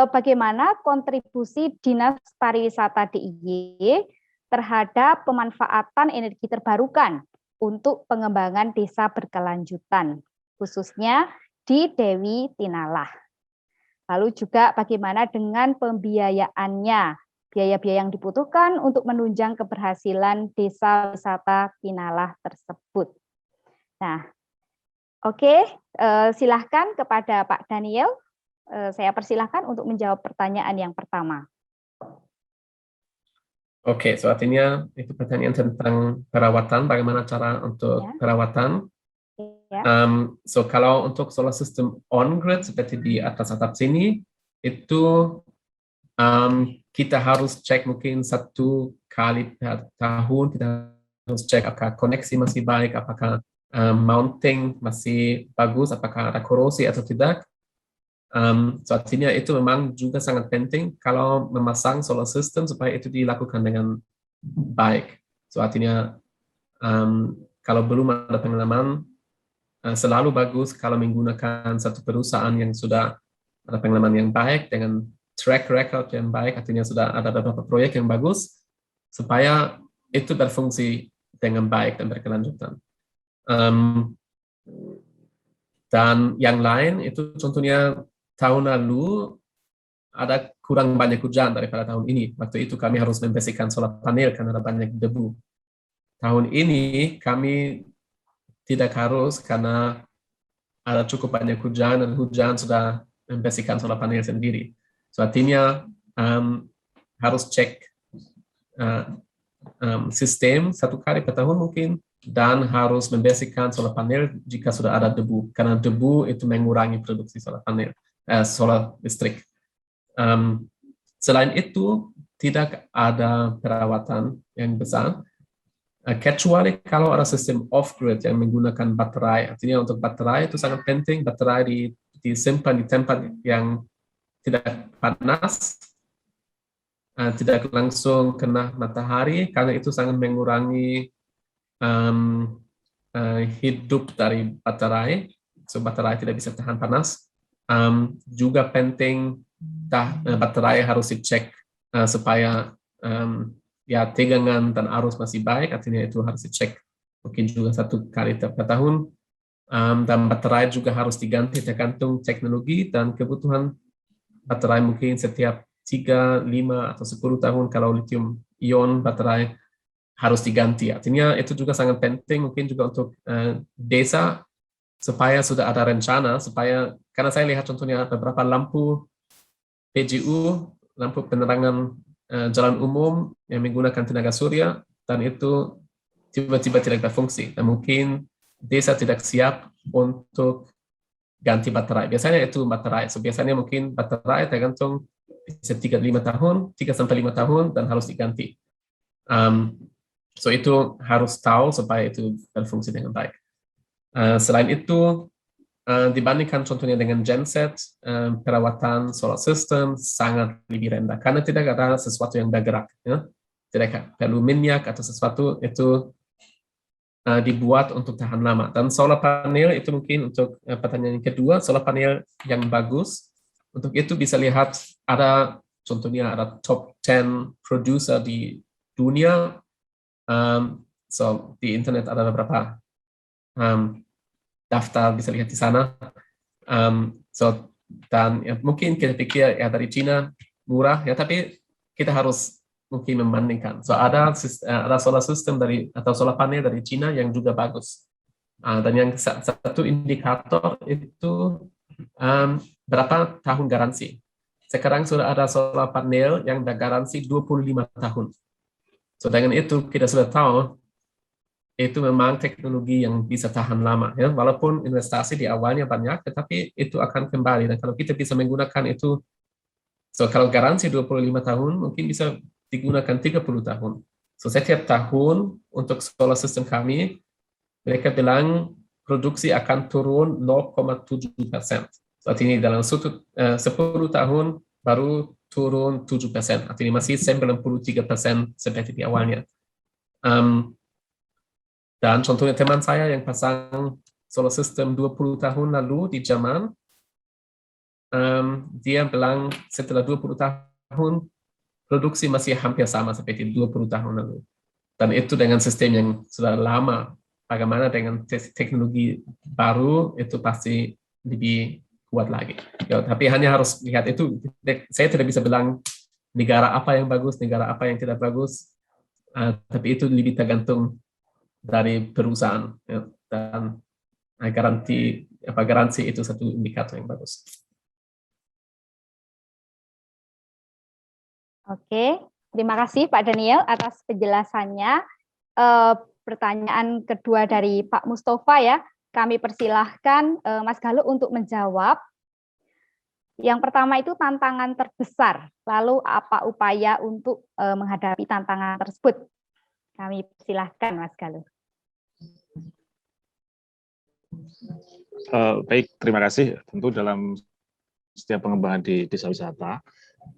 bagaimana kontribusi Dinas Pariwisata DIY terhadap pemanfaatan energi terbarukan untuk pengembangan desa berkelanjutan, khususnya di Dewi Tinalah. Lalu juga bagaimana dengan pembiayaannya, biaya-biaya yang dibutuhkan untuk menunjang keberhasilan desa wisata Tinalah tersebut. Nah, oke, silahkan kepada Pak Daniel. Saya persilahkan untuk menjawab pertanyaan yang pertama. Oke, so artinya itu pertanyaan tentang perawatan, bagaimana cara untuk perawatan. Ya. So kalau untuk solar system on-grid seperti di atas sini, itu kita harus cek mungkin 1 kali per tahun, kita harus cek apakah koneksi masih baik, apakah mounting masih bagus, apakah ada korosi atau tidak. So artinya itu memang juga sangat penting kalau memasang solar system supaya itu dilakukan dengan baik. So artinya kalau belum ada pengalaman, selalu bagus kalau menggunakan satu perusahaan yang sudah ada pengalaman yang baik dengan track record yang baik, artinya sudah ada beberapa proyek yang bagus supaya itu berfungsi dengan baik dan berkelanjutan. Dan yang lain itu contohnya tahun lalu ada kurang banyak hujan daripada tahun ini. Waktu itu kami harus membersihkan solar panel karena ada banyak debu. Tahun ini kami tidak harus karena ada cukup banyak hujan dan hujan sudah membersihkan solar panel sendiri. So artinya harus cek sistem 1 kali per tahun mungkin, dan harus membersihkan solar panel jika sudah ada debu, karena debu itu mengurangi produksi solar panel. Solar listrik. Selain itu, tidak ada perawatan yang besar, kecuali kalau ada sistem off-grid yang menggunakan baterai. Artinya untuk baterai itu sangat penting, baterai disimpan di tempat yang tidak panas, tidak langsung kena matahari, karena itu sangat mengurangi hidup dari baterai, so baterai tidak bisa tahan panas. Juga penting baterai harus dicek supaya ya tegangan dan arus masih baik, artinya itu harus dicek mungkin juga 1 kali per tahun. Dan baterai juga harus diganti tergantung teknologi dan kebutuhan baterai, mungkin setiap 3, 5, atau 10 tahun kalau lithium ion baterai harus diganti. Artinya itu juga sangat penting mungkin juga untuk desa, supaya sudah ada rencana, supaya, karena saya lihat contohnya beberapa lampu PGU, lampu penerangan jalan umum yang menggunakan tenaga surya, dan itu tiba-tiba tidak berfungsi, dan mungkin desa tidak siap untuk ganti baterai. Biasanya itu baterai, so biasanya mungkin baterai tergantung bisa 3-5 tahun, 3-5 tahun, dan harus diganti. So itu harus tahu supaya itu berfungsi dengan baik. Selain itu, dibandingkan contohnya dengan genset, perawatan solar system sangat lebih rendah karena tidak ada sesuatu yang bergerak, ya. Tidak perlu minyak atau sesuatu, itu dibuat untuk tahan lama. Dan solar panel itu mungkin untuk pertanyaan yang kedua, solar panel yang bagus, untuk itu bisa lihat ada contohnya ada top 10 producer di dunia. So di internet ada beberapa daftar, bisa lihat di sana. So dan ya, mungkin kita pikir ya dari Cina murah ya, tapi kita harus mungkin membandingkan. So ada solar system atau solar panel dari Cina yang juga bagus. Dan yang satu indikator itu berapa tahun garansi. Sekarang sudah ada solar panel yang bergaransi 25 tahun. So dengan itu kita sudah tahu itu memang teknologi yang bisa tahan lama, ya. Walaupun investasi di awalnya banyak, tetapi itu akan kembali. Dan kalau kita bisa menggunakan itu So kalau garansi 25 tahun mungkin bisa digunakan 30 tahun. So setiap tahun untuk solar system kami, mereka bilang produksi akan turun 0,7%. So artinya dalam 10 tahun baru turun 7%. Artinya masih 93% seperti di awalnya. Dan contohnya teman saya yang pasang solar system 20 tahun lalu di Jerman, dia bilang setelah 20 tahun produksi masih hampir sama seperti 20 tahun lalu. Dan itu dengan sistem yang sudah lama. Bagaimana dengan teknologi baru itu pasti lebih kuat lagi. Ya, tapi hanya harus lihat itu. Saya tidak bisa bilang negara apa yang bagus, negara apa yang tidak bagus. Tapi itu lebih tergantung dari perusahaan. Ya, dan garansi itu satu indikator yang bagus. Oke, terima kasih Pak Daniel atas penjelasannya. Pertanyaan kedua dari Pak Mustafa ya, kami persilahkan Mas Galuh untuk menjawab. Yang pertama itu tantangan terbesar, lalu apa upaya untuk menghadapi tantangan tersebut? Kami persilahkan Mas Galuh. Baik, terima kasih. Tentu dalam setiap pengembangan di desa wisata,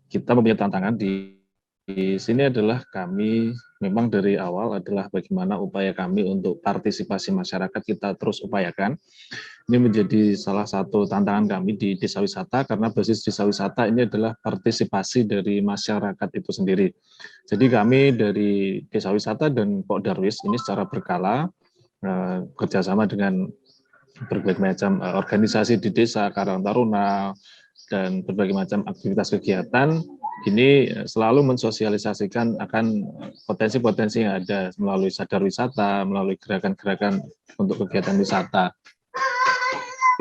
kita mempunyai tantangan di sini adalah kami memang dari awal adalah bagaimana upaya kami untuk partisipasi masyarakat kita terus upayakan. Ini menjadi salah satu tantangan kami di desa wisata karena basis desa wisata ini adalah partisipasi dari masyarakat itu sendiri. Jadi kami dari desa wisata dan Pok Darwis ini secara berkala kerjasama dengan berbagai macam organisasi di desa, Karang Taruna, dan berbagai macam aktivitas kegiatan ini selalu mensosialisasikan akan potensi-potensi yang ada melalui sadar wisata, melalui gerakan-gerakan untuk kegiatan wisata.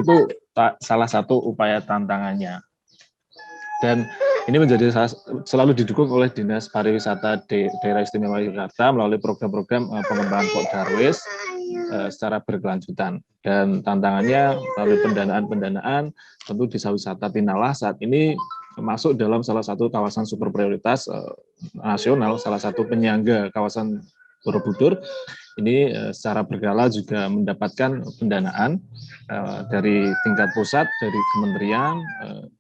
Itu salah satu upaya tantangannya. Dan ini menjadi selalu didukung oleh Dinas Pariwisata Daerah Istimewa Yogyakarta melalui program-program pengembangan Pok Darwis secara berkelanjutan. Dan tantangannya melalui pendanaan tentu desa wisata Tinala saat ini masuk dalam salah satu kawasan super prioritas nasional, salah satu penyangga kawasan Borobudur. Ini secara berkala juga mendapatkan pendanaan dari tingkat pusat, dari kementerian,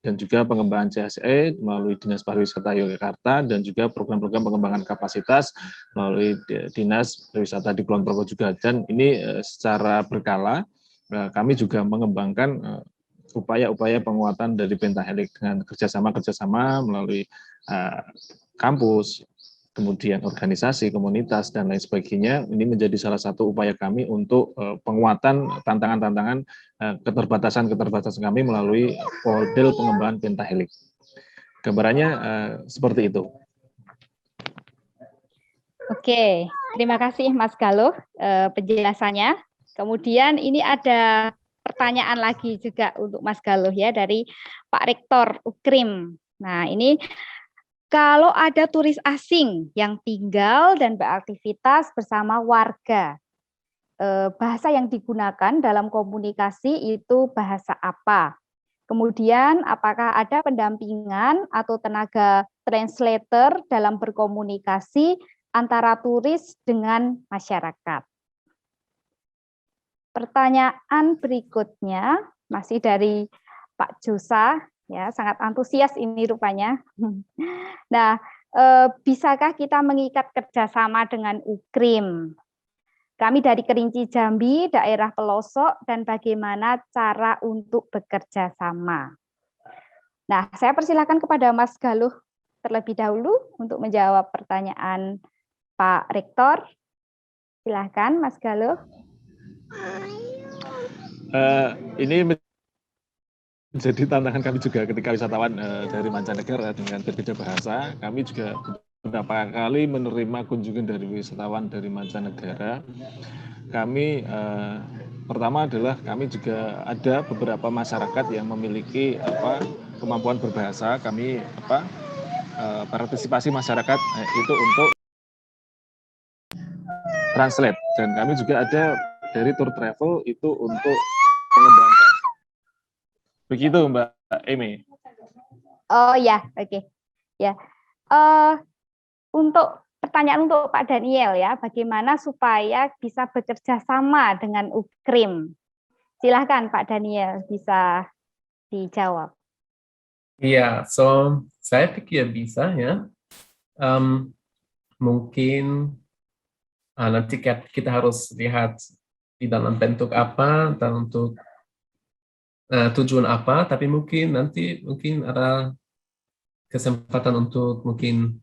dan juga pengembangan CSE melalui Dinas Pariwisata Yogyakarta, dan juga program-program pengembangan kapasitas melalui Dinas Pariwisata di Kulon Progo juga. Dan ini secara berkala kami juga mengembangkan upaya-upaya penguatan dari Pentahelix dengan kerjasama melalui kampus, kemudian organisasi, komunitas, dan lain sebagainya. Ini menjadi salah satu upaya kami untuk penguatan tantangan-tantangan keterbatasan kami melalui model pengembangan Pentahelix. Gambarannya seperti itu. Oke, terima kasih Mas Galuh penjelasannya. Kemudian ini ada pertanyaan lagi juga untuk Mas Galuh ya dari Pak Rektor UKRIM. Nah, ini kalau ada turis asing yang tinggal dan beraktivitas bersama warga, bahasa yang digunakan dalam komunikasi itu bahasa apa? Kemudian apakah ada pendampingan atau tenaga translator dalam berkomunikasi antara turis dengan masyarakat? Pertanyaan berikutnya masih dari Pak Josa, ya sangat antusias ini rupanya. Nah, bisakah kita mengikat kerjasama dengan UKRIM? Kami dari Kerinci Jambi, daerah pelosok, dan bagaimana cara untuk bekerja sama? Nah, saya persilakan kepada Mas Galuh terlebih dahulu untuk menjawab pertanyaan Pak Rektor. Silakan, Mas Galuh. Ini menjadi tantangan kami juga ketika wisatawan dari mancanegara dengan berbeda bahasa. Kami juga beberapa kali menerima kunjungan dari wisatawan dari mancanegara. Kami pertama adalah kami juga ada beberapa masyarakat yang memiliki kemampuan berbahasa. Kami partisipasi masyarakat itu untuk translate, dan kami juga ada dari tour travel itu untuk pengembangan. Begitu Mbak Emi. Oh ya, oke. Ya. Untuk pertanyaan untuk Pak Daniel ya, bagaimana supaya bisa bekerja sama dengan UKRIM? Silahkan Pak Daniel bisa dijawab. Iya, saya pikir bisa ya. Mungkin nanti kita harus lihat di dalam bentuk apa dan untuk tujuan apa, tapi mungkin nanti ada kesempatan untuk mungkin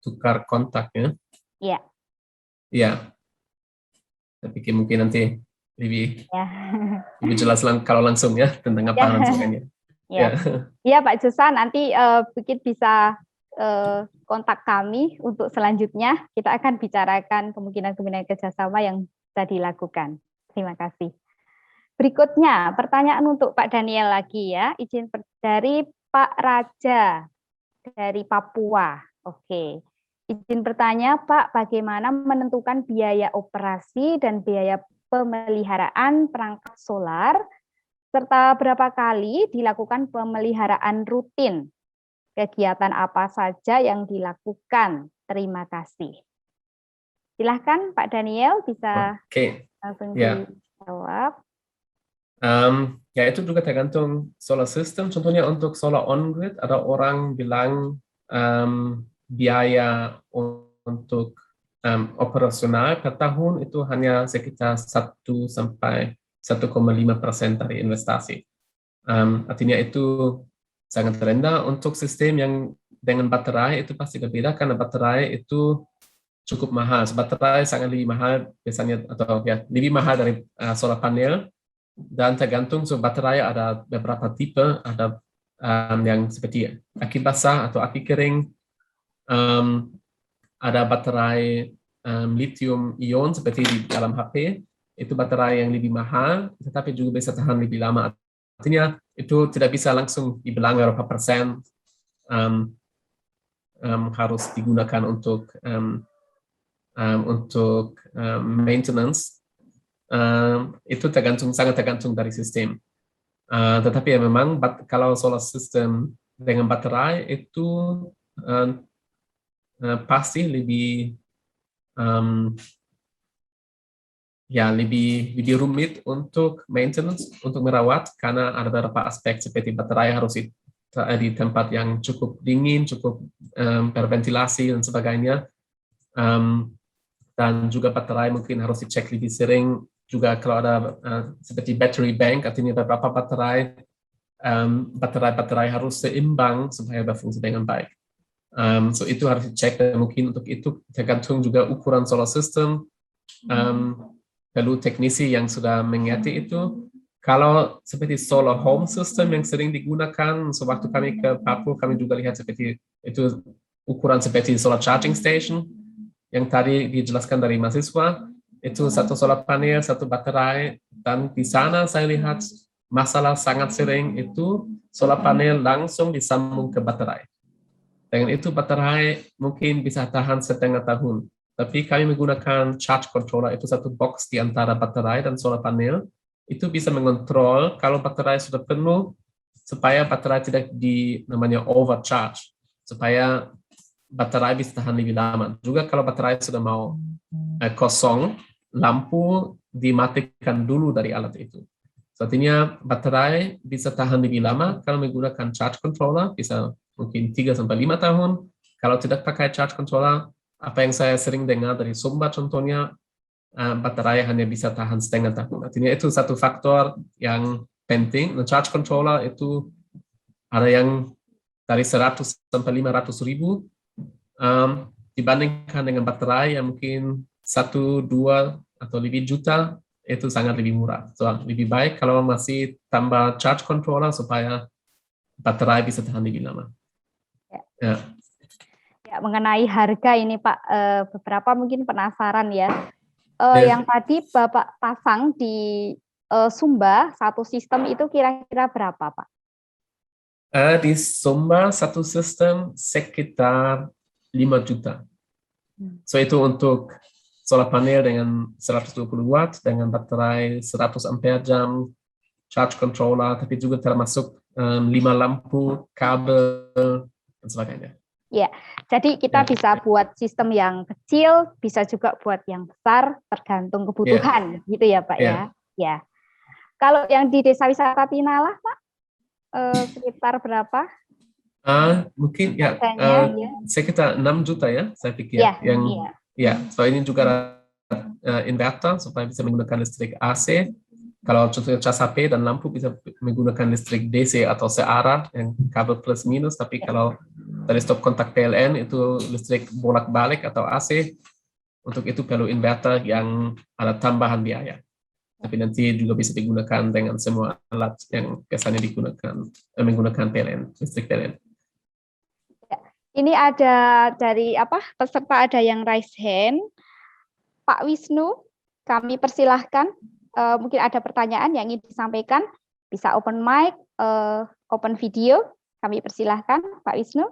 tukar kontak ya. Iya. Iya. Saya pikir mungkin nanti lebih jelas kalau langsung ya tentang apa dan sebagainya. Iya Pak Jusa, nanti mungkin bisa kontak kami untuk selanjutnya. Kita akan bicarakan kemungkinan-kemungkinan kerjasama yang bisa dilakukan. Terima kasih. Berikutnya, pertanyaan untuk Pak Daniel lagi ya. Izin dari Pak Raja dari Papua. Oke. Izin bertanya, Pak, bagaimana menentukan biaya operasi dan biaya pemeliharaan perangkat solar, serta berapa kali dilakukan pemeliharaan rutin? Kegiatan apa saja yang dilakukan? Terima kasih. Silahkan Pak Daniel bisa langsung dijawab. Ya itu juga tergantung solar system. Contohnya untuk solar on-grid, ada orang bilang biaya untuk operasional per tahun itu hanya sekitar 1 sampai 1,5% dari investasi. Artinya itu sangat rendah. Untuk sistem yang dengan baterai itu pasti berbeda karena baterai itu cukup mahal. Baterai sangat lebih mahal biasanya atau ya lebih mahal dari solar panel, dan tergantung baterai ada beberapa tipe, ada yang seperti aki basah atau aki kering. Ada baterai lithium ion seperti di dalam HP, itu baterai yang lebih mahal, tetapi juga bisa tahan lebih lama. Artinya itu tidak bisa langsung dibilang berapa persen harus digunakan untuk maintenance. Itu sangat tergantung dari sistem. Tetapi ya memang kalau solar system dengan baterai itu pasti lebih lebih rumit untuk maintenance, untuk merawat, karena ada beberapa aspek seperti baterai harus di tempat yang cukup dingin, cukup berventilasi dan sebagainya, dan juga baterai mungkin harus dicek lebih sering. Juga kalau ada seperti battery bank, artinya beberapa baterai harus seimbang supaya berfungsi dengan baik. Itu harus dicek, dan mungkin untuk itu tergantung juga ukuran solar system. Perlu teknisi yang sudah mengerti itu. Kalau seperti solar home system yang sering digunakan, sewaktu kami ke Papua kami juga lihat seperti itu ukuran seperti solar charging station yang tadi dijelaskan dari mahasiswa. Itu satu solar panel, satu baterai, dan di sana saya lihat masalah sangat sering itu solar panel langsung disambung ke baterai. Dengan itu baterai mungkin bisa tahan setengah tahun. Tapi kami menggunakan charge controller, itu satu box di antara baterai dan solar panel. Itu bisa mengontrol kalau baterai sudah penuh, supaya baterai tidak namanya overcharge, supaya baterai bisa tahan lebih lama. Juga kalau baterai sudah mau kosong, lampu dimatikan dulu dari alat itu. Artinya baterai bisa tahan lebih lama kalau menggunakan charge controller, bisa mungkin 3 sampai 5 tahun. Kalau tidak pakai charge controller, apa yang saya sering dengar dari Sumba contohnya, baterai hanya bisa tahan setengah tahun. Artinya itu satu faktor yang penting. Charge controller itu ada yang dari 100 sampai 500 ribu, dibandingkan dengan baterai yang mungkin 1, 2 atau lebih juta, itu sangat lebih murah. Lebih baik kalau masih tambah charge controller supaya baterai bisa tahan lebih lama. Ya. Ya, mengenai harga ini Pak, beberapa mungkin penasaran ya. Yang tadi Bapak pasang di Sumba, satu sistem itu kira-kira berapa Pak? Di Sumba satu sistem sekitar 5 juta. Itu untuk solar panel dengan 120 watt, dengan baterai 100 ampere jam, charge controller, tapi juga termasuk 5 lampu, kabel, dan sebagainya. Ya, jadi kita Ya. bisa buat sistem yang kecil, bisa juga buat yang besar, tergantung kebutuhan, gitu ya Pak ya. Ya. Kalau yang di Desa Wisata Tinala, Pak, sekitar berapa? Mungkin ya Harganya, ya. sekitar 6 juta ya, saya pikir. Ya, Yang iya. ya, so ini juga inverter supaya bisa menggunakan listrik AC. Kalau contohnya cas HP dan lampu bisa menggunakan listrik DC atau searah yang kabel plus minus, tapi kalau dari stop kontak PLN itu listrik bolak-balik atau AC, untuk itu perlu inverter yang ada tambahan biaya. Tapi nanti juga bisa digunakan dengan semua alat yang biasanya digunakan menggunakan PLN, listrik PLN. Ini ada dari peserta ada yang raise hand. Pak Wisnu, kami persilahkan. Mungkin ada pertanyaan yang ingin disampaikan, bisa open mic, open video, kami persilahkan Pak Wisnu.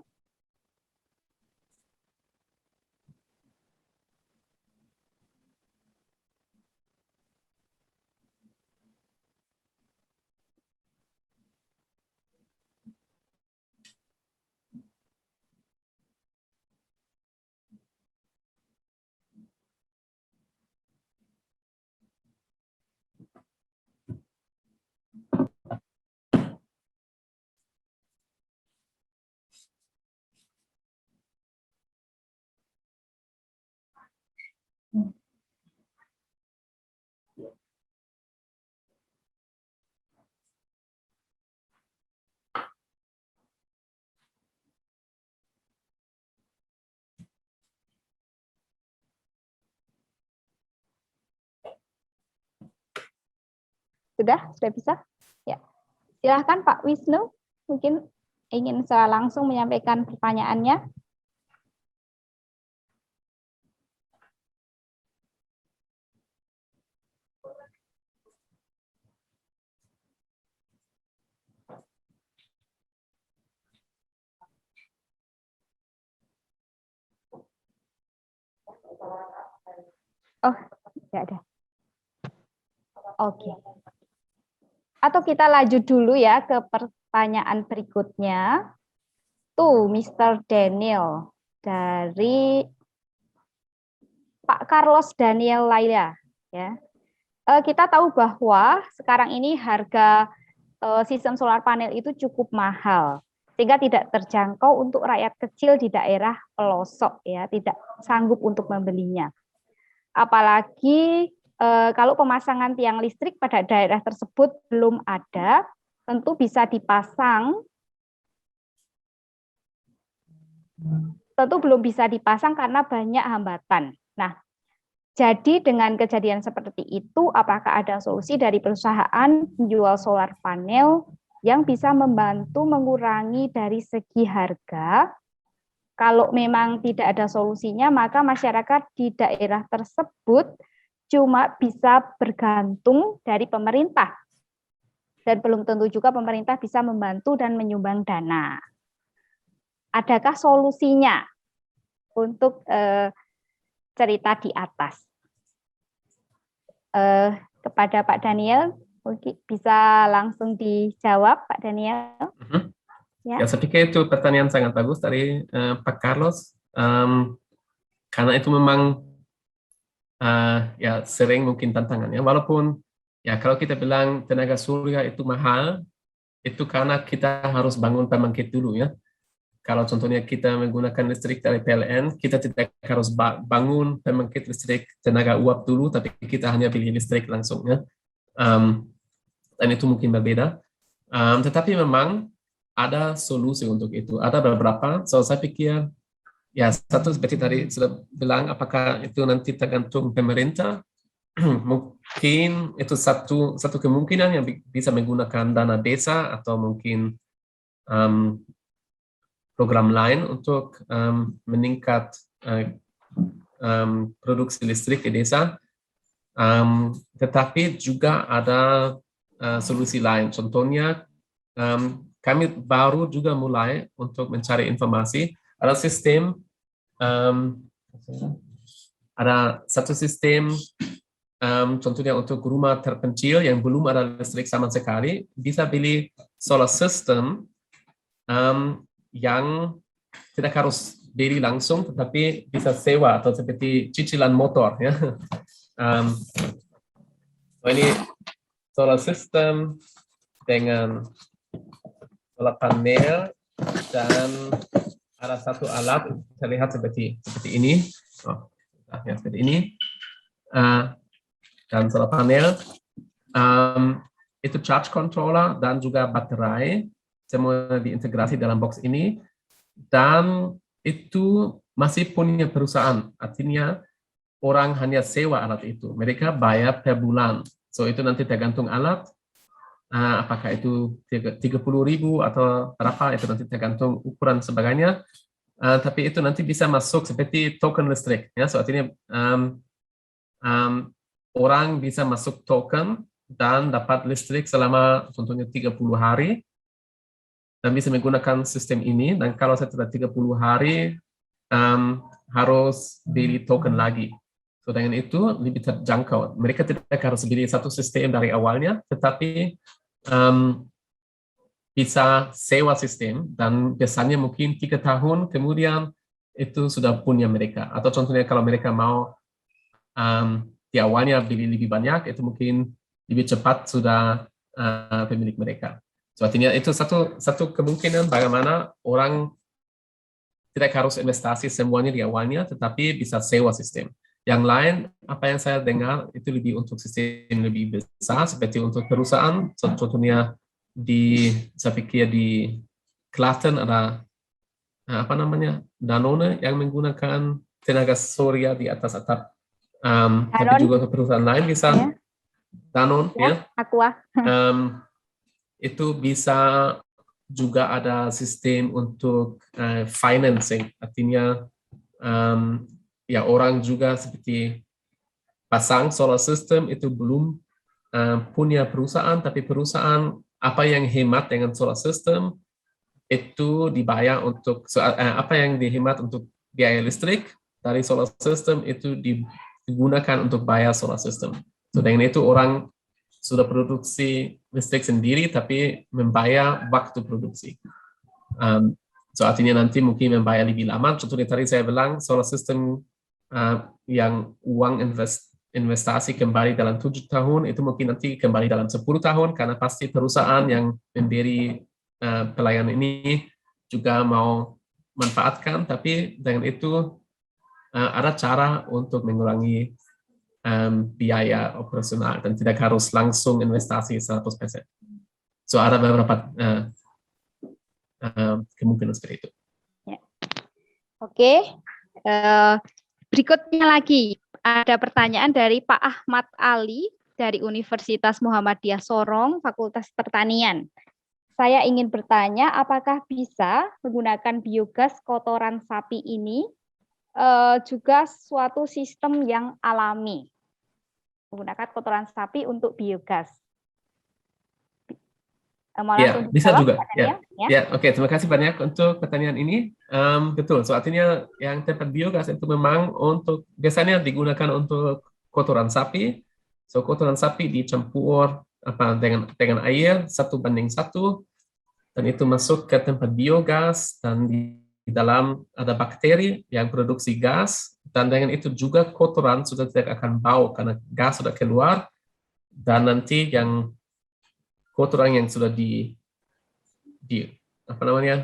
Sudah bisa? Ya. Silahkan Pak Wisnu, mungkin ingin secara langsung menyampaikan pertanyaannya. Oh, tidak ada. Oke. Atau kita lanjut dulu ya ke pertanyaan berikutnya. Tuh, Mr. Daniel dari Pak Carlos Daniel Laila. Ya. Kita tahu bahwa sekarang ini harga sistem solar panel itu cukup mahal, sehingga tidak terjangkau untuk rakyat kecil di daerah pelosok, ya, tidak sanggup untuk membelinya. Apalagi kalau pemasangan tiang listrik pada daerah tersebut belum ada, tentu bisa dipasang, belum bisa dipasang karena banyak hambatan. Nah, jadi dengan kejadian seperti itu, apakah ada solusi dari perusahaan penjual solar panel yang bisa membantu mengurangi dari segi harga? Kalau memang tidak ada solusinya, maka masyarakat di daerah tersebut cuma bisa bergantung dari pemerintah. Dan belum tentu juga pemerintah bisa membantu dan menyumbang dana. Adakah solusinya untuk cerita di atas? Kepada Pak Daniel, mungkin bisa langsung dijawab Pak Daniel. Ya, saya pikir itu pertanyaan sangat bagus dari Pak Carlos, karena itu memang ya sering mungkin tantangannya, walaupun ya kalau kita bilang tenaga surya itu mahal, itu karena kita harus bangun pembangkit dulu ya. Kalau contohnya kita menggunakan listrik dari PLN, kita tidak harus bangun pembangkit listrik tenaga uap dulu, tapi kita hanya pilih listrik langsung ya. Dan itu mungkin berbeda. Tetapi memang ada solusi untuk itu. Ada beberapa. So saya pikir ya satu seperti tadi sudah bilang, apakah itu nanti tergantung pemerintah? Mungkin itu satu kemungkinan yang bisa menggunakan dana desa atau mungkin program lain untuk meningkat produksi listrik di desa. Tetapi juga ada solusi lain. Contohnya, kami baru juga mulai untuk mencari informasi. Ada sistem, ada satu sistem contohnya untuk rumah terpencil yang belum ada listrik sama sekali, bisa beli solar system yang tidak harus beli langsung, tetapi bisa sewa atau seperti cicilan motor. Ya. Ini solar system dengan solar panel dan ada satu alat terlihat seperti ini. Ya, seperti ini. Dan solar panel itu charge controller dan juga baterai semua diintegrasi dalam box ini, dan itu masih punya perusahaan, artinya orang hanya sewa alat itu, mereka bayar per bulan. So itu nanti tergantung alat, apakah itu 30.000 atau berapa, itu nanti tergantung ukuran sebagainya. Tapi itu nanti bisa masuk seperti token listrik, ya. So artinya orang bisa masuk token dan dapat listrik selama contohnya 30 hari dan bisa menggunakan sistem ini. Dan kalau setelah 30 hari harus beli token lagi. So dengan itu lebih terjangkau. Mereka tidak harus beli satu sistem dari awalnya, tetapi bisa sewa sistem, dan biasanya mungkin 3 tahun kemudian itu sudah punya mereka. Atau contohnya kalau mereka mau di awalnya beli lebih banyak, itu mungkin lebih cepat sudah pemilik mereka. So artinya itu satu kemungkinan bagaimana orang tidak harus investasi semuanya di awalnya, tetapi bisa sewa sistem. Yang lain, apa yang saya dengar itu lebih untuk sistem lebih besar, seperti untuk perusahaan. Contohnya saya pikir di Klaten ada apa namanya, Danone yang menggunakan tenaga surya di atas atap. Tapi juga perusahaan lain bisa, ya. Danone, ya. Aqua. Itu bisa juga ada sistem untuk financing, artinya ya orang juga seperti pasang solar system itu belum punya perusahaan, tapi perusahaan apa yang hemat dengan solar system itu dibayar untuk apa yang dihemat untuk biaya listrik dari solar system itu digunakan untuk bayar solar system. So dengan itu orang sudah produksi listrik sendiri tapi membayar waktu produksi. So artinya nanti mungkin membayar lebih lama. Contohnya tadi saya bilang solar system yang uang investasi kembali dalam 7 tahun, itu mungkin nanti kembali dalam 10 tahun, karena pasti perusahaan yang memberi pelayanan ini juga mau manfaatkan, tapi dengan itu ada cara untuk mengurangi biaya operasional dan tidak harus langsung investasi 100%. So ada beberapa kemungkinan seperti itu. Ya. Oke. Berikutnya lagi ada pertanyaan dari Pak Ahmad Ali dari Universitas Muhammadiyah Sorong, Fakultas Pertanian. Saya ingin bertanya, apakah bisa menggunakan biogas kotoran sapi ini juga suatu sistem yang alami, menggunakan kotoran sapi untuk biogas? Ya, bisa juga. Ya, oke. Terima kasih banyak untuk pertanyaan ini. Betul. So artinya yang tempat biogas itu memang untuk biasanya digunakan untuk kotoran sapi. So kotoran sapi dicampur dengan air 1:1, dan itu masuk ke tempat biogas, dan di dalam ada bakteri yang produksi gas, dan dengan itu juga kotoran sudah tidak akan bau karena gas sudah keluar, dan nanti yang kotoran yang sudah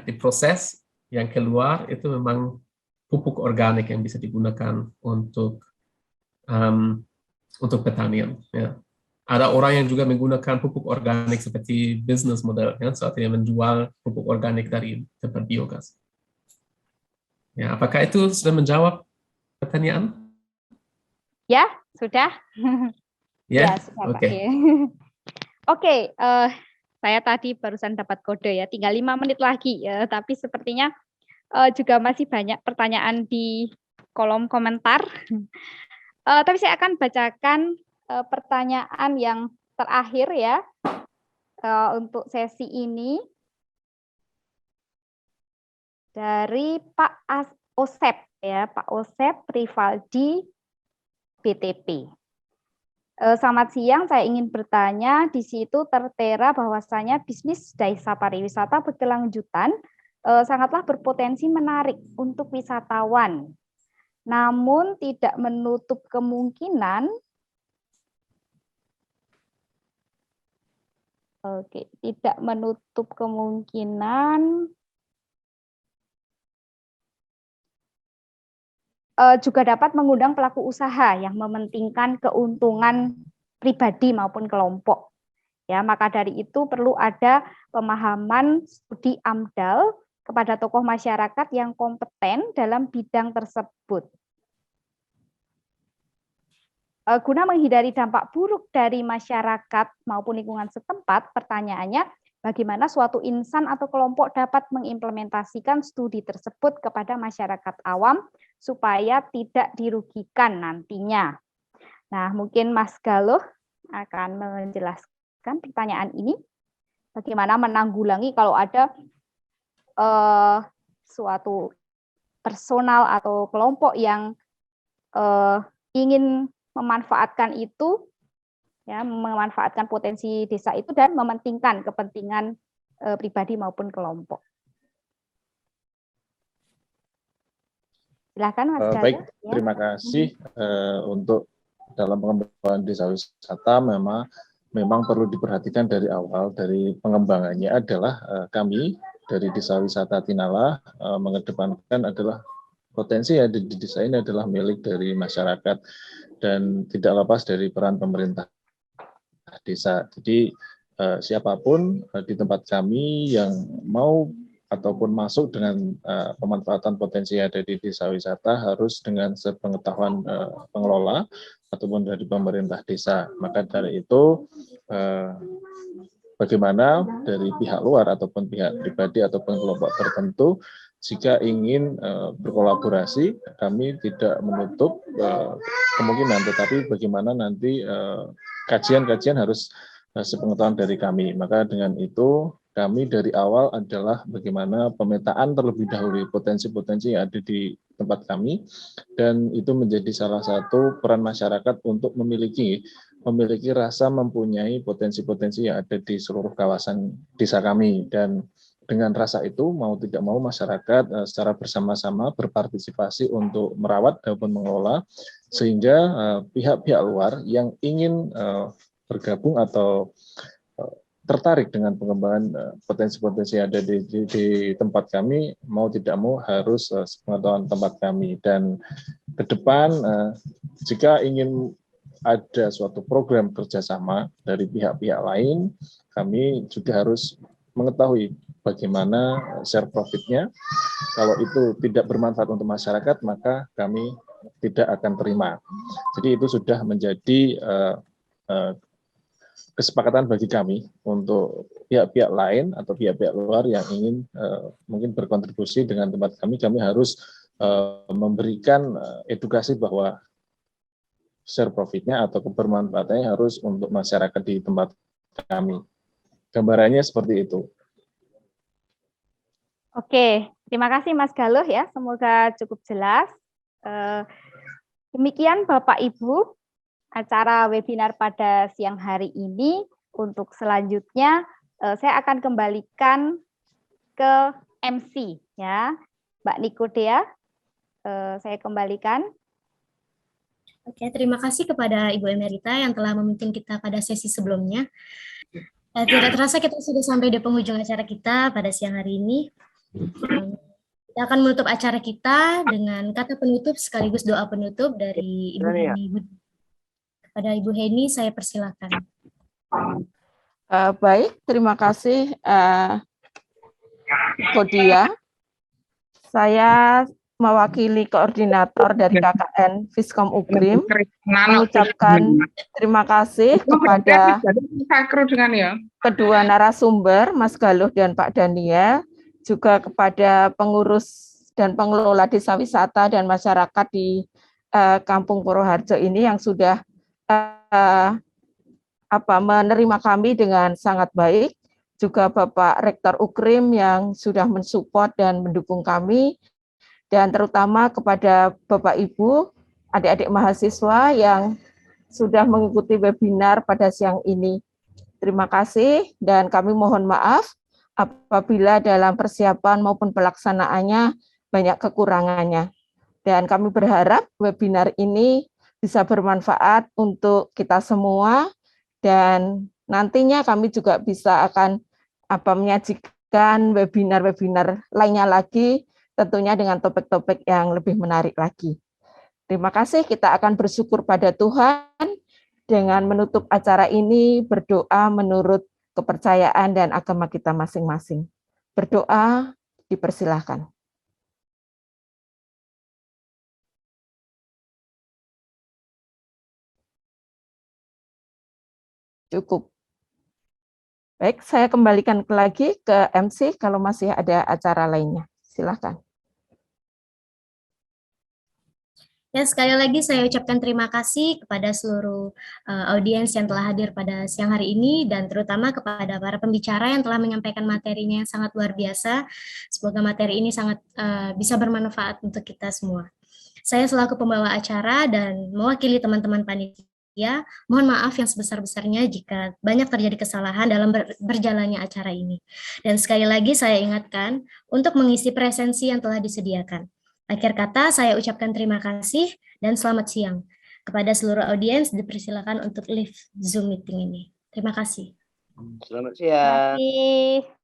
diproses yang keluar itu memang pupuk organik yang bisa digunakan untuk pertanian. Ya. Ada orang yang juga menggunakan pupuk organik seperti business model, ya, artinya menjual pupuk organik dari tempat biogas. Ya, apakah itu sudah menjawab pertanyaan? Ya, sudah. Ya, sudah. Oke. Oke, saya tadi barusan dapat kode ya, tinggal 5 menit lagi ya, tapi sepertinya juga masih banyak pertanyaan di kolom komentar. Tapi saya akan bacakan pertanyaan yang terakhir ya untuk sesi ini dari Pak Osep ya, Pak Osep Rivaldi BTP. Selamat siang, saya ingin bertanya, di situ tertera bahwasanya bisnis desa pariwisata berkelanjutan sangatlah berpotensi menarik untuk wisatawan. Namun tidak menutup kemungkinan tidak menutup kemungkinan juga dapat mengundang pelaku usaha yang mementingkan keuntungan pribadi maupun kelompok. Ya, maka dari itu perlu ada pemahaman studi AMDAL kepada tokoh masyarakat yang kompeten dalam bidang tersebut. Guna menghindari dampak buruk dari masyarakat maupun lingkungan setempat, pertanyaannya, bagaimana suatu insan atau kelompok dapat mengimplementasikan studi tersebut kepada masyarakat awam supaya tidak dirugikan nantinya. Nah, mungkin Mas Galuh akan menjelaskan pertanyaan ini. Bagaimana menanggulangi kalau ada suatu personal atau kelompok yang ingin memanfaatkan itu, ya, memanfaatkan potensi desa itu dan mementingkan kepentingan pribadi maupun kelompok. Silakan Mas Galuh. Baik, ya. terima kasih untuk dalam pengembangan desa wisata memang perlu diperhatikan dari awal. Dari pengembangannya adalah kami dari Desa Wisata Tinala mengedepankan adalah potensi yang ada di desa ini adalah milik dari masyarakat dan tidak lepas dari peran pemerintah desa. Jadi siapapun di tempat kami yang mau ataupun masuk dengan pemanfaatan potensi yang ada di desa wisata harus dengan sepengetahuan pengelola ataupun dari pemerintah desa. Maka dari itu bagaimana dari pihak luar ataupun pihak pribadi ataupun kelompok tertentu jika ingin berkolaborasi, kami tidak menutup kemungkinan, tetapi bagaimana nanti kajian-kajian harus sepengetahuan dari kami. Maka dengan itu kami dari awal adalah bagaimana pemetaan terlebih dahulu potensi-potensi yang ada di tempat kami, dan itu menjadi salah satu peran masyarakat untuk memiliki rasa mempunyai potensi-potensi yang ada di seluruh kawasan desa kami. Dan dengan rasa itu mau tidak mau masyarakat secara bersama-sama berpartisipasi untuk merawat maupun mengelola, sehingga pihak-pihak luar yang ingin bergabung atau tertarik dengan pengembangan potensi-potensi yang ada di tempat kami, mau tidak mau harus sepengetahuan tempat kami. Dan ke depan jika ingin ada suatu program kerjasama dari pihak-pihak lain, kami juga harus mengetahui bagaimana share profitnya. Kalau itu tidak bermanfaat untuk masyarakat, maka kami tidak akan terima. Jadi itu sudah menjadi kesepakatan bagi kami untuk pihak-pihak lain atau pihak-pihak luar yang ingin mungkin berkontribusi dengan tempat kami harus memberikan edukasi bahwa share profitnya atau kebermanfaatannya harus untuk masyarakat di tempat kami. Gambarannya seperti itu. Oke, terima kasih Mas Galuh ya, semoga cukup jelas. Demikian Bapak Ibu, acara webinar pada siang hari ini. Untuk selanjutnya saya akan kembalikan ke MC ya, Mbak Nikodea. Saya kembalikan. Oke, terima kasih kepada Ibu Emerita yang telah memimpin kita pada sesi sebelumnya. Tidak terasa kita sudah sampai di penghujung acara kita pada siang hari ini. Kita akan menutup acara kita dengan kata penutup sekaligus doa penutup dari Ibu Heni. Kepada Ibu Heni, saya persilakan. Baik, terima kasih Kodia. Saya mewakili koordinator dari KKN Fiskom Ukrim mengucapkan terima kasih kepada kedua narasumber, Mas Galuh dan Pak Daniel, juga kepada pengurus dan pengelola desa wisata dan masyarakat di Kampung Purwoharjo ini yang sudah menerima kami dengan sangat baik, juga Bapak Rektor Ukrim yang sudah mensupport dan mendukung kami, dan terutama kepada Bapak Ibu, adik-adik mahasiswa yang sudah mengikuti webinar pada siang ini. Terima kasih dan kami mohon maaf apabila dalam persiapan maupun pelaksanaannya banyak kekurangannya. Dan kami berharap webinar ini bisa bermanfaat untuk kita semua dan nantinya kami juga akan menyajikan webinar-webinar lainnya lagi, tentunya dengan topik-topik yang lebih menarik lagi. Terima kasih, kita akan bersyukur pada Tuhan dengan menutup acara ini, berdoa menurut kepercayaan dan agama kita masing-masing. Berdoa, dipersilahkan. Cukup. Baik, saya kembalikan lagi ke MC kalau masih ada acara lainnya. Silakan. Ya, sekali lagi saya ucapkan terima kasih kepada seluruh audiens yang telah hadir pada siang hari ini dan terutama kepada para pembicara yang telah menyampaikan materinya yang sangat luar biasa. Semoga materi ini sangat bisa bermanfaat untuk kita semua. Saya selaku pembawa acara dan mewakili teman-teman panitia, mohon maaf yang sebesar-besarnya jika banyak terjadi kesalahan dalam berjalannya acara ini. Dan sekali lagi saya ingatkan untuk mengisi presensi yang telah disediakan. Akhir kata, saya ucapkan terima kasih dan selamat siang. Kepada seluruh audiens, dipersilakan untuk live Zoom meeting ini. Terima kasih. Selamat siang. Terima kasih.